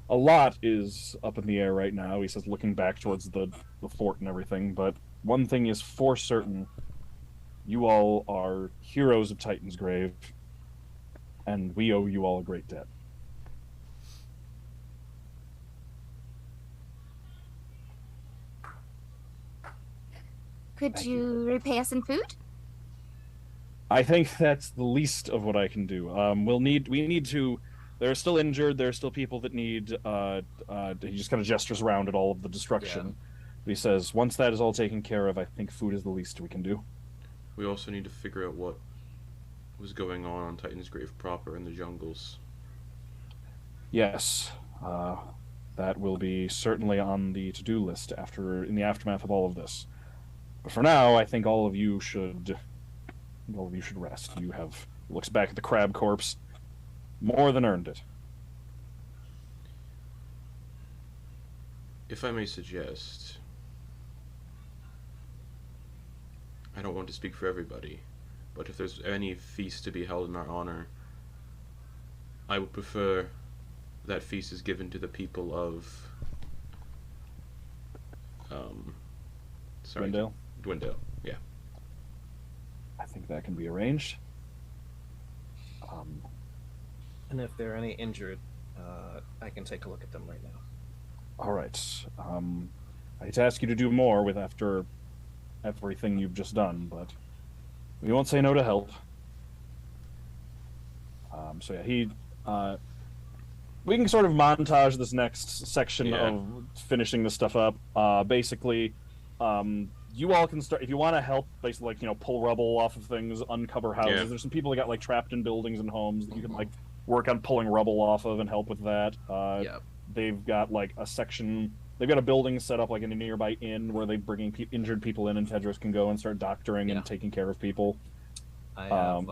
A lot is up in the air right now, he says, looking back towards the fort and everything, but one thing is for certain. You all are heroes of Titan's Grave, and we owe you all a great debt. Could you repay us in food? I think that's the least of what I can do. We need to. There are still injured. There are still people that need. He just kind of gestures around at all of the destruction. Yeah. He says, once that is all taken care of, I think food is the least we can do. We also need to figure out what was going on Titan's Grave proper in the jungles. Yes, that will be certainly on the to-do list in the aftermath of all of this. But for now, I think all of you should rest. You have looks back at the crab corpse. More than earned it. If I may suggest, I don't want to speak for everybody, but if there's any feast to be held in our honor, I would prefer that feast is given to the people of Dwindale? Dwindale, yeah. I think that can be arranged. And if there are any injured, I can take a look at them right now. All right. I hate to ask you to do more after everything you've just done, but we won't say no to help. So yeah, we can sort of montage this next section of finishing this stuff up. Basically, you all can start if you want to help. Basically, pull rubble off of things, uncover houses. Yeah. There's some people that got trapped in buildings and homes that you can work on pulling rubble off of and help with that. They've got a section. They've got a building set up in a nearby inn where they're bringing injured people in, and Tedros can go and start doctoring and taking care of people. I have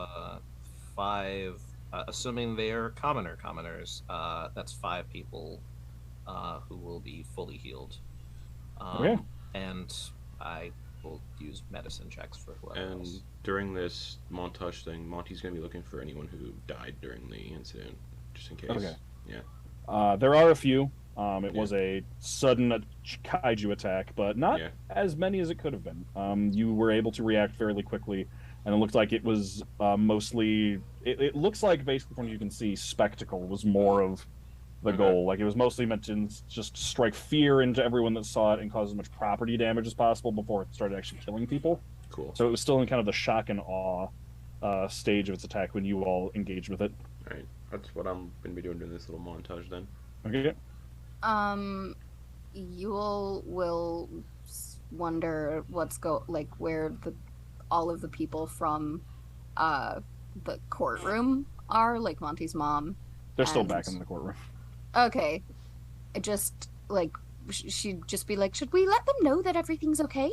5, assuming they're commoners. That's 5 people who will be fully healed. Okay. And I will use medicine checks for whoever else. And during this montage thing, Monty's going to be looking for anyone who died during the incident, just in case. Okay. Yeah. There are a few. It was a sudden kaiju attack, but not as many as it could have been. You were able to react fairly quickly, and it looked like it was mostly... It looks like, basically, from what you can see, spectacle was more of the goal. It was mostly meant to just strike fear into everyone that saw it and cause as much property damage as possible before it started actually killing people. Cool. So it was still in kind of the shock and awe stage of its attack when you all engaged with it. All right. That's what I'm going to be doing during this little montage then. Okay. Yule will wonder where all of the people from the courtroom are, Monty's mom. They're still back in the courtroom. Okay. She'd just be should we let them know that everything's okay?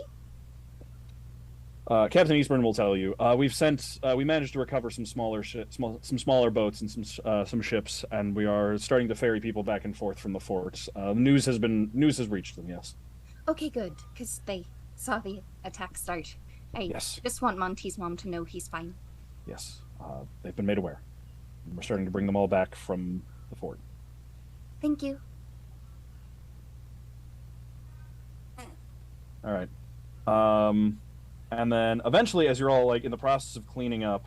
Captain Eastburn will tell you. We managed to recover some smaller boats and some ships, and we are starting to ferry people back and forth from the fort. News has reached them. Yes. Okay, good, because they saw the attack start. I just want Monty's mom to know he's fine. Yes, they've been made aware. We're starting to bring them all back from the fort. Thank you. All right. And then eventually, as you're all in the process of cleaning up,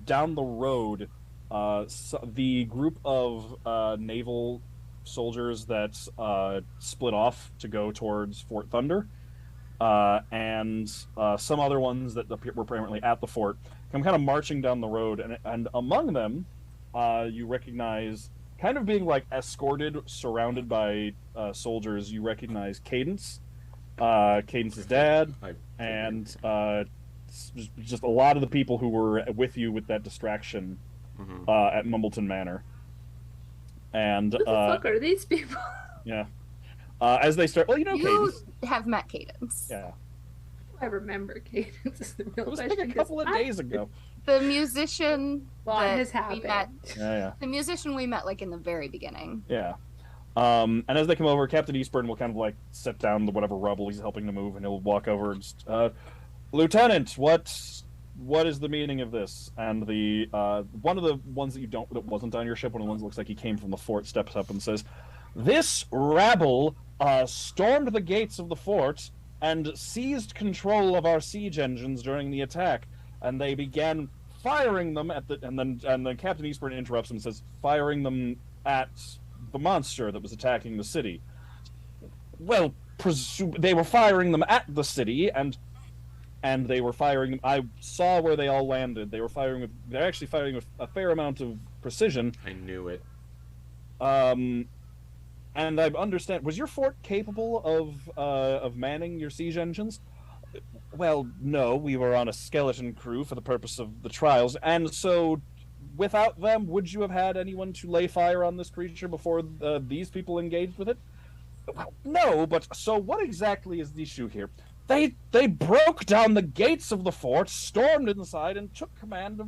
down the road, the group of naval soldiers that split off to go towards Fort Thunder, and some other ones that were apparently at the fort, come kind of marching down the road, and among them, you recognize, kind of being escorted, surrounded by soldiers, you recognize Cadence. Cadence's dad, and just a lot of the people who were with you with that distraction at Mumbleton Manor. And who the fuck are these people? Yeah. As they start, you Cadence. have met Cadence. Yeah. I remember Cadence is the real It was question. like a couple of days ago. The musician What that has we happened? met, Yeah. the musician we met like in the very beginning. Yeah. And as they come over, Captain Eastburn will kind of like set down the whatever rubble he's helping to move, and he'll walk over and just, Lieutenant, what is the meaning of this? And the one of the ones that wasn't on your ship, one of the ones that looks like he came from the fort, steps up and says, "This rabble stormed the gates of the fort and seized control of our siege engines during the attack, and they began firing them at the and then Captain Eastburn interrupts him and says, firing them at the monster that was attacking the city. Well, they were firing them at the city, and they were firing them. I saw where they all landed. They're actually firing with a fair amount of precision. I knew it. And I understand. Was your fort capable of manning your siege engines? Well, no. We were on a skeleton crew for the purpose of the trials, and so without them, would you have had anyone to lay fire on this creature before these people engaged with it? Well, no. But so, what exactly is the issue here? They broke down the gates of the fort, stormed inside, and took command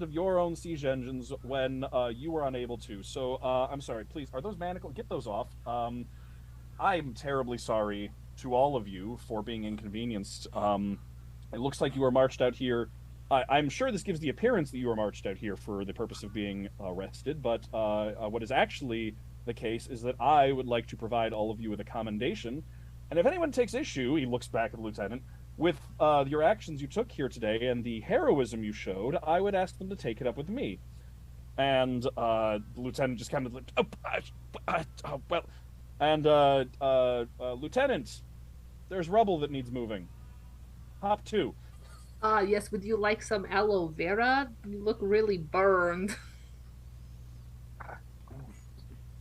of your own siege engines when you were unable to. So I'm sorry. Please, are those manacles? Get those off. I'm terribly sorry to all of you for being inconvenienced. It looks like you were marched out here. I'm sure this gives the appearance that you were marched out here for the purpose of being arrested, but what is actually the case is that I would like to provide all of you with a commendation. And if anyone takes issue, he looks back at the lieutenant, with your actions you took here today and the heroism you showed, I would ask them to take it up with me. And the lieutenant just kind of like, Lieutenant, there's rubble that needs moving. Hop 2. Yes, would you like some aloe vera? You look really burned.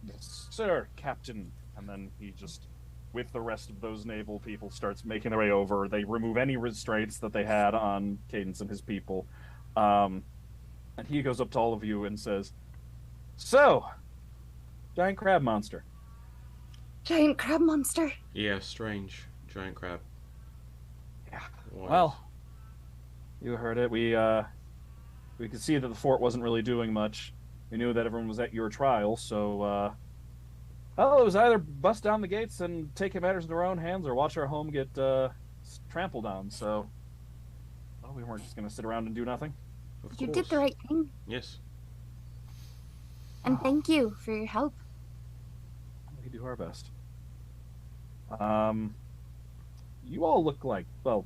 Yes, sir, Captain. And then he just, with the rest of those naval people, starts making their way over. They remove any restraints that they had on Cadence and his people. And he goes up to all of you and says, "So, giant crab monster." Giant crab monster. Yeah, strange. Giant crab. Yeah. What? Well, you heard it. We could see that the fort wasn't really doing much. We knew that everyone was at your trial, so well, it was either bust down the gates and take matters into our own hands, or watch our home get trampled on. So, well, we weren't just going to sit around and do nothing. Of You course. did the right thing, Yes. and thank you for your help. We do our best. You all look like, well,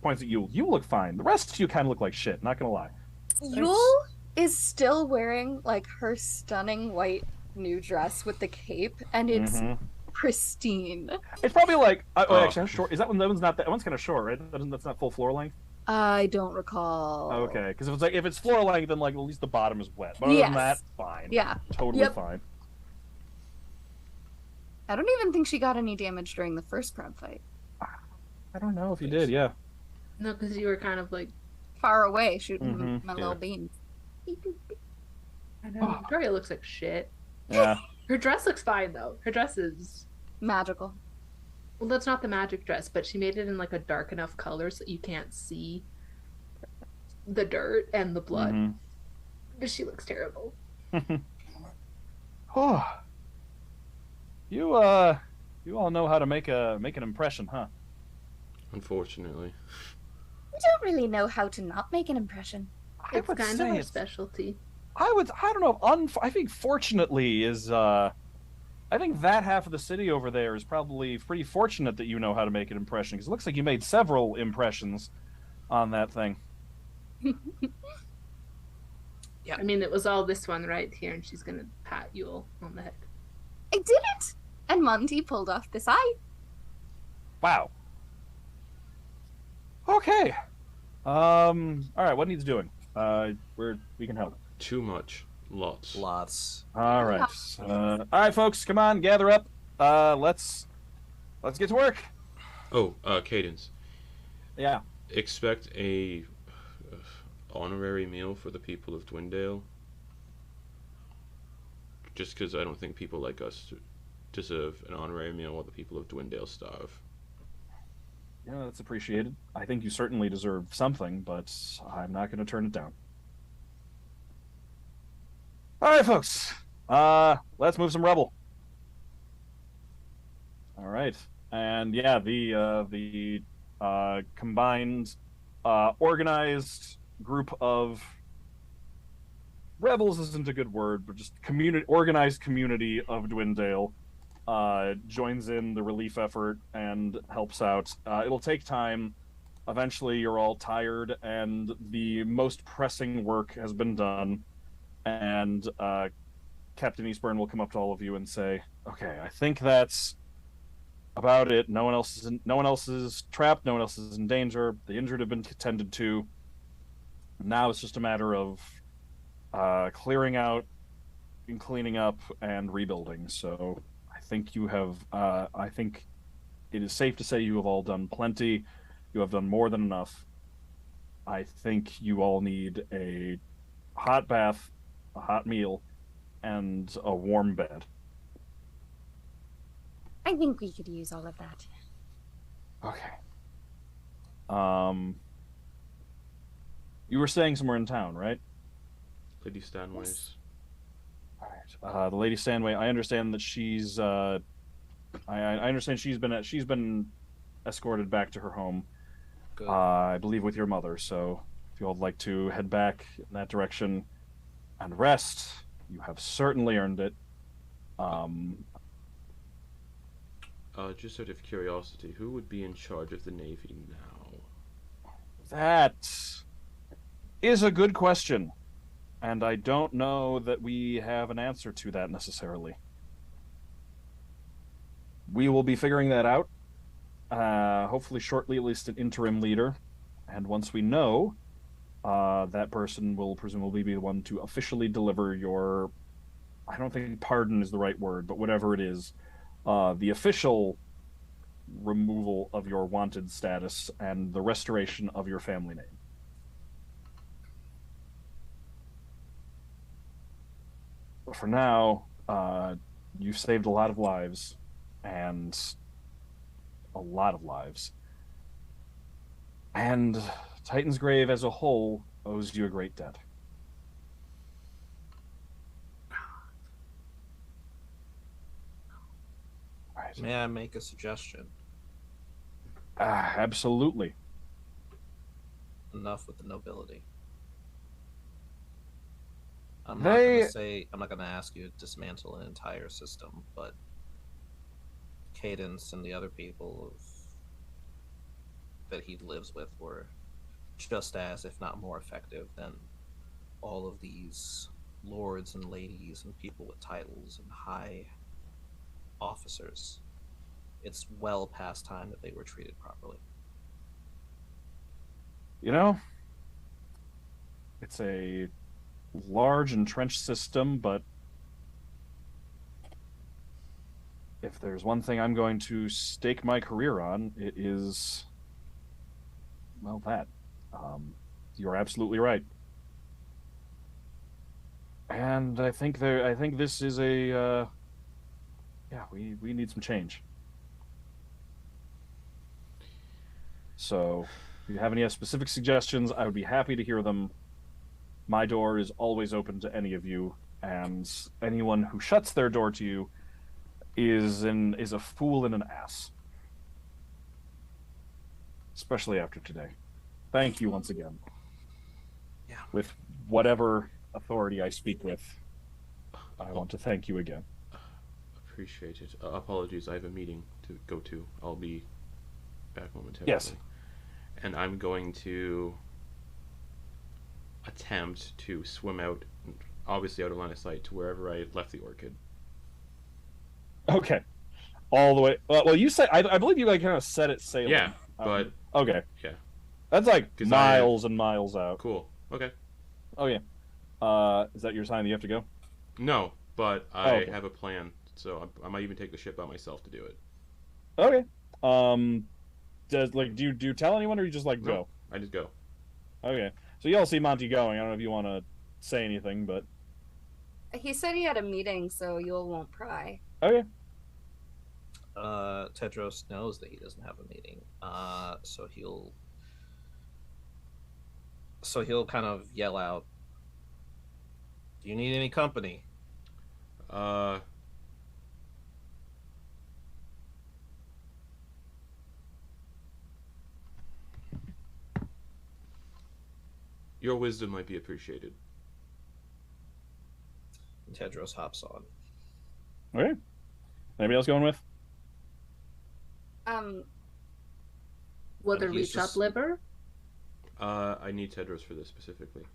points at you. You look fine. The rest of you kind of look like shit. Not gonna lie. Yule is still wearing like her stunning white new dress with the cape, and it's pristine. It's probably like, actually, how short is that one? That one's not that. That one's kind of short, right? That's not full floor length. I don't recall. Okay, because if it's floor length, then like at least the bottom is wet. But other than that, fine. Yeah. Totally fine. I don't even think she got any damage during the first crab fight. I don't know if you did. Yeah. No, because you were kind of like, Far away shooting my little beams. I know, Victoria looks like shit. Yeah. Her dress looks fine though. Her dress is, Magical. well, that's not the magic dress, but she made it in like a dark enough color so you can't see the dirt and the blood. But she looks terrible. Oh. You all know how to make an impression, huh? Unfortunately. We don't really know how to not make an impression. It's kind of our specialty. I don't know. I think fortunately is. I think that half of the city over there is probably pretty fortunate that you know how to make an impression, because it looks like you made several impressions on that thing. I mean, it was all this one right here, and she's gonna pat Yule on the head. I did it! And Monty pulled off this eye. Wow. Okay. All right. What needs doing? We can help. Too much. Lots. All right. All right, folks. Come on, gather up. Let's get to work. Oh, Cadence. Yeah. Expect a honorary meal for the people of Dwindale. Just because I don't think people like us deserve an honorary meal while the people of Dwindale starve. Yeah, that's appreciated. I think you certainly deserve something, but I'm not going to turn it down. All right, folks. Let's move some rebel. All right, and yeah, the combined, organized group of rebels isn't a good word, but just organized community of Dwindale joins in the relief effort and helps out. It'll take time. Eventually, you're all tired, and the most pressing work has been done. And Captain Eastburn will come up to all of you and say, "Okay, I think that's about it. No one else is trapped. No one else is in danger. The injured have been tended to. Now it's just a matter of clearing out and cleaning up and rebuilding. So I think you have. I think it is safe to say you have all done plenty. You have done more than enough. I think you all need a hot bath, a hot meal, and a warm bed." I think we could use all of that. Okay. You were staying somewhere in town, right? Lady Stanway's. All right. The Lady Stanway. I understand that she's. I understand she's been escorted back to her home. Good. I believe with your mother. So if you all would like to head back in that direction and rest, you have certainly earned it. Just out of curiosity, who would be in charge of the Navy now? That is a good question. And I don't know that we have an answer to that necessarily. We will be figuring that out. Hopefully shortly, at least an interim leader. And once we know, that person will presumably be the one to officially deliver your... I don't think pardon is the right word, but whatever it is. The official removal of your wanted status and the restoration of your family name. But for now, you've saved a lot of lives, and a lot of lives. And Titan's Grave as a whole owes you a great debt. Right. May I make a suggestion? Absolutely. Enough with the nobility. I'm not gonna ask you to dismantle an entire system, but Cadence and the other people that he lives with were just as, if not more effective than all of these lords and ladies and people with titles and high officers. It's well past time that they were treated properly. You know, it's a large entrenched system, but if there's one thing I'm going to stake my career on, it is, well, that. You're absolutely right. And I think this is a, we need some change. So, if you have any specific suggestions, I would be happy to hear them. My door is always open to any of you, and anyone who shuts their door to you is a fool and an ass. Especially after today. Thank you once again. Yeah. With whatever authority I speak with, I want to thank you again. Appreciate it. Apologies, I have a meeting to go to. I'll be back momentarily. Yes. And I'm going to attempt to swim out, obviously out of line of sight, to wherever I left the orchid. Okay. All the way. Well, you said I believe you kind of set it sailing. Yeah, but okay. Yeah. That's like miles and miles out. Cool. Okay. Okay. Is that your sign that you have to go? No, but I have a plan, so I might even take the ship by myself to do it. Okay. Do you tell anyone, or you just go? I just go. Okay. So you all see Monty going. I don't know if you want to say anything, but he said he had a meeting, so Yule won't pry. Okay. Tedros knows that he doesn't have a meeting, so he'll kind of yell out, "Do you need any company?" Your wisdom might be appreciated. And Tedros hops on. Okay. Anybody else going with? Will the he's reach just- up liver? I need Tedros for this specifically.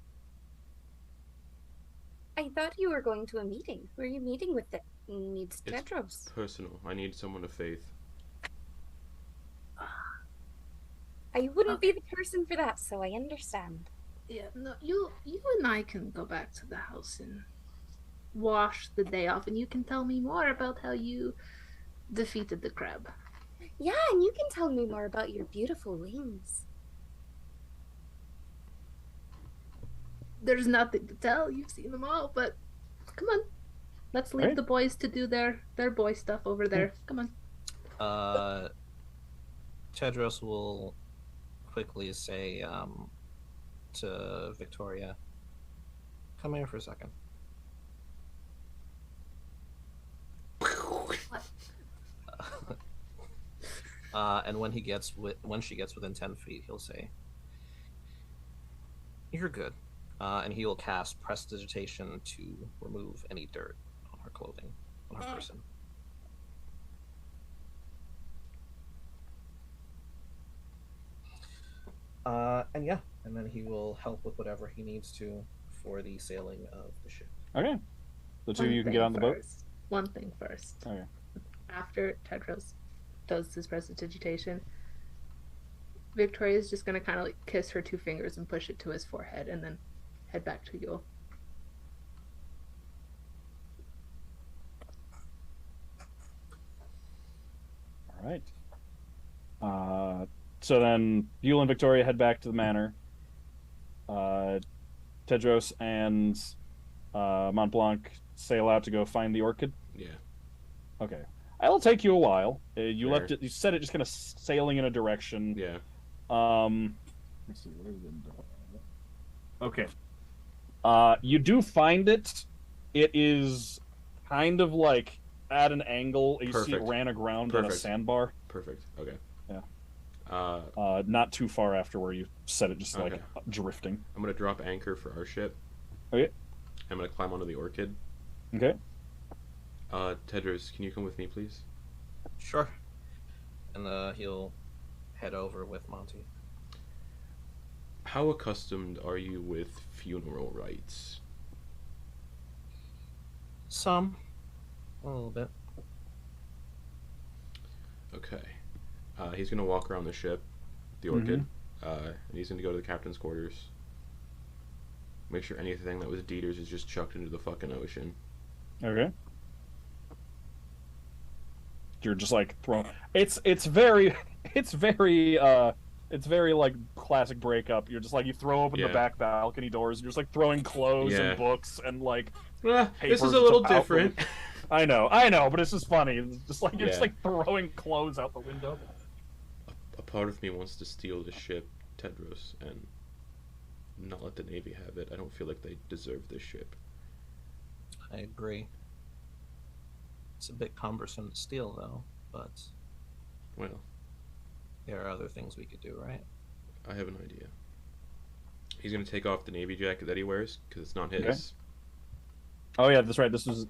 I thought you were going to a meeting. Who are you meeting with that needs It's Tedros? personal. I need someone of faith. I wouldn't be the person for that, so I understand. Yeah, no, you and I can go back to the house and wash the day off, and you can tell me more about how you defeated the crab. Yeah, and you can tell me more about your beautiful wings. There's nothing to tell. You've seen them all, but come on. Let's leave Right. the boys to do their boy stuff over there. Come on. Tedros will quickly say to Viktoria, "Come here for a second." And when she gets within 10 feet, he'll say, "You're good." And he will cast Prestidigitation to remove any dirt on her clothing, on her person. And then he will help with whatever he needs to for the sailing of the ship. Okay. The two of One you can thing get on the boat. first. One thing first. Okay. After Tedros does his prestidigitation, Victoria's just gonna kind of like kiss her two fingers and push it to his forehead, and then head back to Yule. All right. So then Yule and Victoria head back to the manor. Tedros and Montblanc sail out to go find the orchid. Yeah. Okay. It'll take you a while. You Sure. left it. You said it just kind of sailing in a direction. Yeah. Let's see. Where is it? Okay. You do find it. It is kind of like at an angle. You see it Perfect. ran aground on a Perfect. sandbar. Perfect. Okay. Yeah. I'm Not too far after where you said it, just like Okay. drifting. gonna drop anchor for our ship. Okay. I'm gonna climb onto the orchid. Okay. Tedros, can you come with me, please? Sure. And he'll head over with Monty. How accustomed are you with funeral rites? Some. A little bit. Okay. He's gonna walk around the ship, the orchid, and he's gonna go to the captain's quarters. Make sure anything that was Dieter's is just chucked into the fucking ocean. Okay. You're just like throwing. It's very like classic breakup. You're just like you throw open the Yeah. back balcony doors and you're just like throwing clothes Yeah. and books and like. This Papers is a little out the different. I know, but it's just funny. It's just like you're just Yeah. like throwing clothes out the window. A part of me wants to steal the ship, Tedros, and not let the Navy have it. I don't feel like they deserve this ship. I agree. It's a bit cumbersome to steal, though, but Well, there are other things we could do, right? I have an idea. He's gonna take off the Navy jacket that he wears because it's not his. Okay. Oh yeah, that's right. This is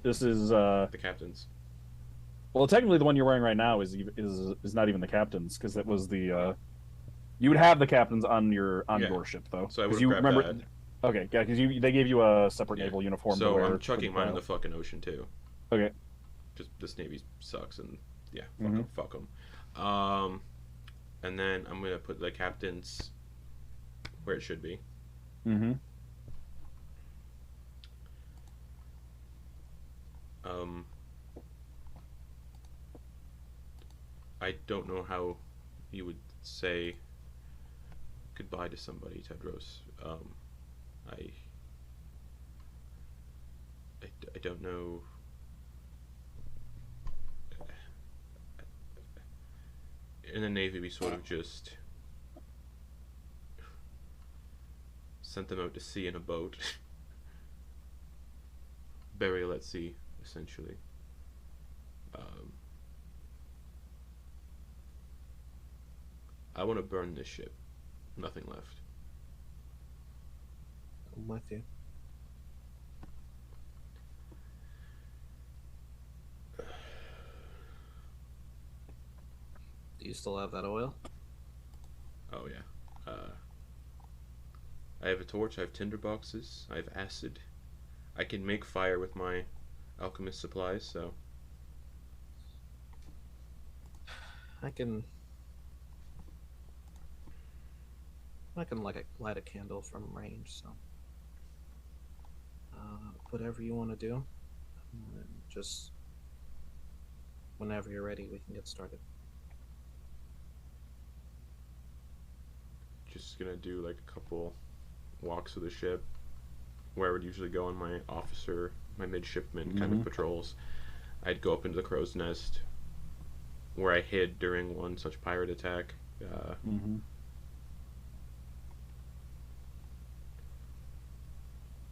The captain's. well, technically the one you're wearing right now is not even the captain's because it was the you would have the captain's on your Yeah. ship though. So I 'Cause would you have grabbed remember. that. Okay, yeah, because they gave you a separate Yeah. naval uniform. to So wear I'm for chucking the mine in the trial. fucking ocean too. Okay. Just this Navy sucks, and yeah, Mhm. fuck them. And then I'm gonna put the captain's where it should be. Mm-hmm. I don't know how you would say goodbye to somebody, Tedros. I don't know. in the Navy, we sort of just sent them out to sea in a boat. Burial at sea, essentially. I want to burn this ship. Nothing left. I'm with you. Do you still have that oil? Oh yeah. I have a torch, I have tinder boxes, I have acid. I can make fire with my alchemist supplies, so... I can light a candle from range, so... whatever you want to do. Just... whenever you're ready, we can get started. Just gonna do like a couple walks of the ship where I would usually go on my officer, my midshipman kind of patrols. I'd go up into the crow's nest where I hid during one such pirate attack.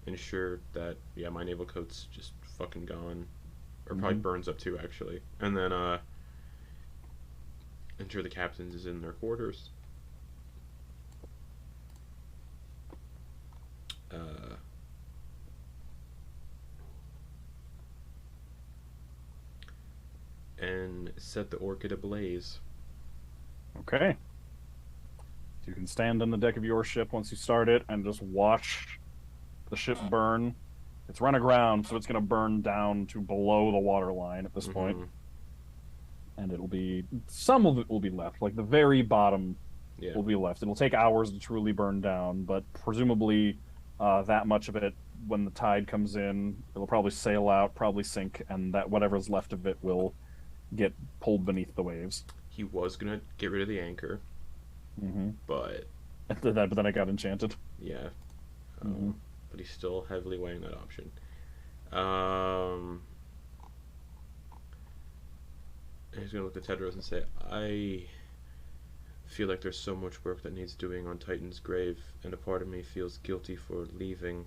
Ensure that, yeah, my naval coat's just fucking gone. Or probably burns up too, actually. And then, ensure the captain's is in their quarters. And set the orchid ablaze. Okay. You can stand on the deck of your ship once you start it and just watch the ship burn. It's run aground, so it's going to burn down to below the water line at this point. And it'll be... some of it will be left. Like, the very bottom will be left. It'll take hours to truly burn down, but presumably that much of it, when the tide comes in, it'll probably sail out, probably sink, and that whatever's left of it will get pulled beneath the waves. He was going to get rid of the anchor, but... but then it got enchanted. Yeah. But he's still heavily weighing that option. He's going to look at Tedros and say, I feel like there's so much work that needs doing on Titan's grave, and a part of me feels guilty for leaving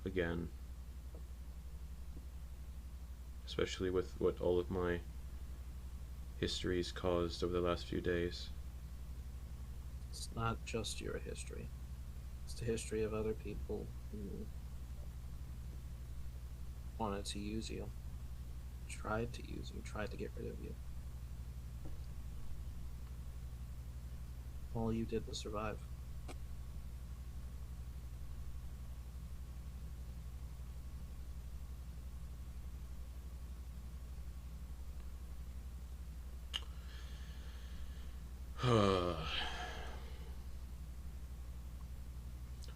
again. Especially with what all of my histories caused over the last few days. It's not just your history. It's the history of other people who wanted to use you, tried to use you, tried to get rid of you. All you did was survive.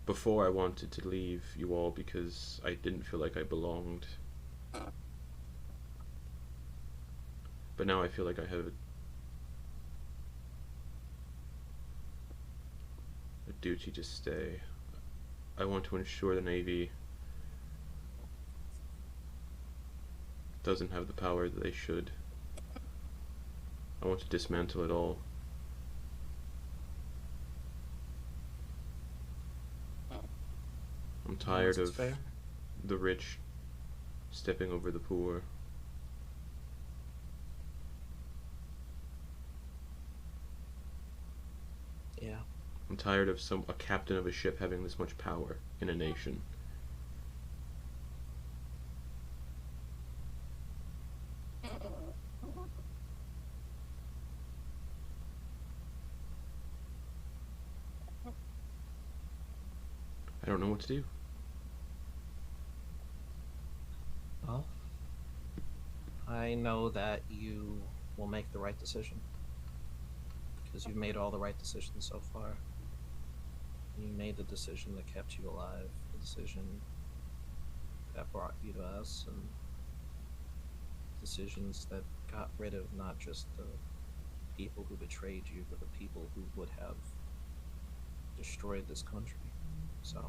Before I wanted to leave you all because I didn't feel like I belonged. But now I feel like I have a duty to stay. I want to ensure the Navy doesn't have the power that they should. I want to dismantle it all. I'm tired of the rich stepping over the poor. Yeah. I'm tired of a captain of a ship having this much power in a nation. I don't know what to do. Well, I know that you will make the right decision. Because you've made all the right decisions so far. You made the decision that kept you alive, the decision that brought you to us, and decisions that got rid of not just the people who betrayed you, but the people who would have destroyed this country. So.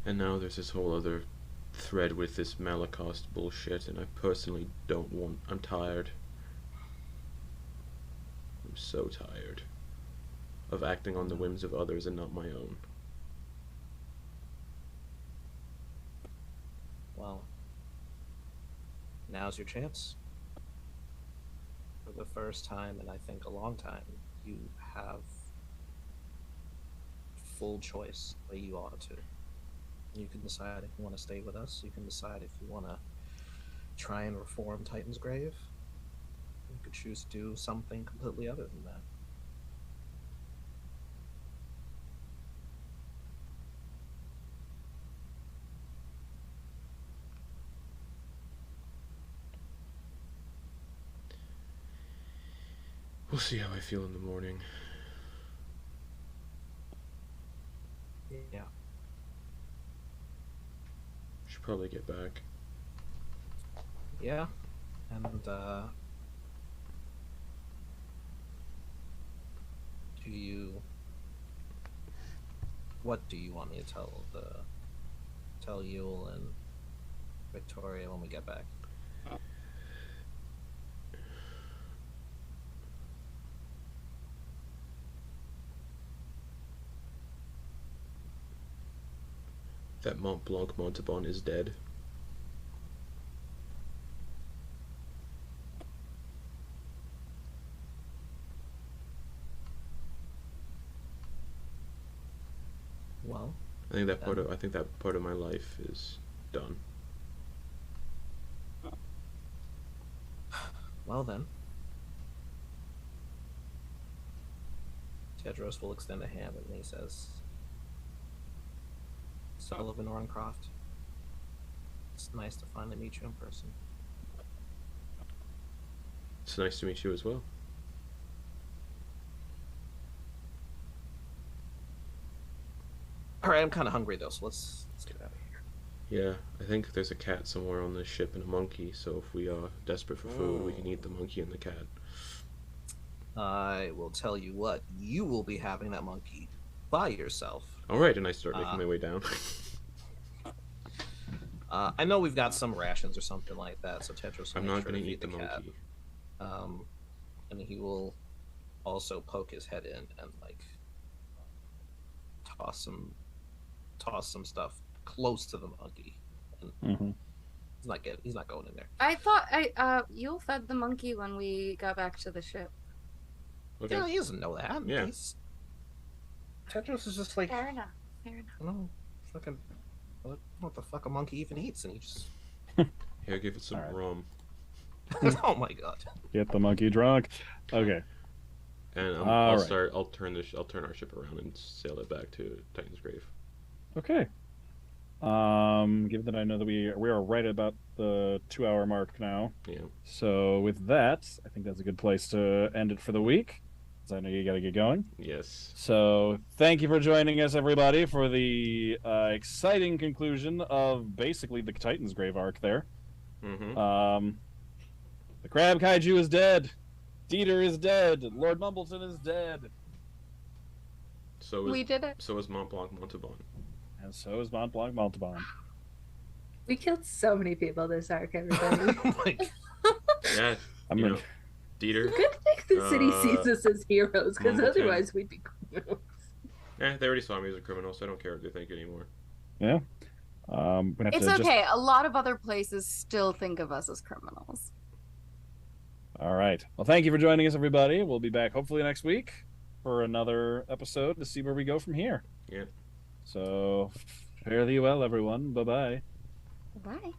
And now there's this whole other thread with this Malacost bullshit, and I personally don't want... I'm tired. I'm so tired of acting on the whims of others and not my own. Well, now's your chance. For the first time in I think a long time, you have full choice the way you ought to. You can decide if you want to stay with us. You can decide if you want to try and reform Titan's Grave. You could choose to do something completely other than that. We'll see how I feel in the morning. Yeah. Should probably get back. Yeah. And, what do you want me to tell Yule and Viktoria when we get back? That Montblanc is dead. Well, I think that part of my life is done. Well then. Tedros will extend a hand and he says, Sullivan Orncroft, it's nice to finally meet you in person. It's nice to meet you as well. Alright, I'm kind of hungry though, so let's get out of here. Yeah, I think there's a cat somewhere on this ship and a monkey, so if we are desperate for food, we can eat the monkey and the cat. I will tell you what, you will be having that monkey by yourself. Alright, and I start making my way down. I know we've got some rations or something like that, so Tedros will I'm make not sure going to to feed eat the monkey. And he will also poke his head in and like toss some stuff close to the monkey. And he's not going in there. I thought Yule fed the monkey when we got back to the ship. Okay. Yeah, he doesn't know that. Yeah. Tedros is just like, Fair enough. no, fucking, what the fuck a monkey even eats, and he just Here, give it some rum. oh my god. Get the monkey drunk. Okay. And I'll turn our ship around and sail it back to Titan's Grave. Okay. Given that I know that we are right about the 2-hour mark now. Yeah. So with that, I think that's a good place to end it for the week. Because I know you got to get going. Yes. So thank you for joining us, everybody, for the exciting conclusion of basically the Titan's Grave arc there. Mm-hmm. The Crab Kaiju is dead. Dieter is dead. Lord Mumbleton is dead. We did it. So is Montblanc Montauban. And so is Montblanc Montauban. We killed so many people this arc, everybody. Yeah, you know, Dieter. Good thing the city sees us as heroes, because Mumbleton. otherwise we'd be criminals. They already saw me as a criminal, so I don't care what they think anymore. Yeah. It's okay. A lot of other places still think of us as criminals. All right. Well, thank you for joining us, everybody. We'll be back hopefully next week for another episode to see where we go from here. Yeah. So, fare thee well, everyone. Bye-bye. Bye.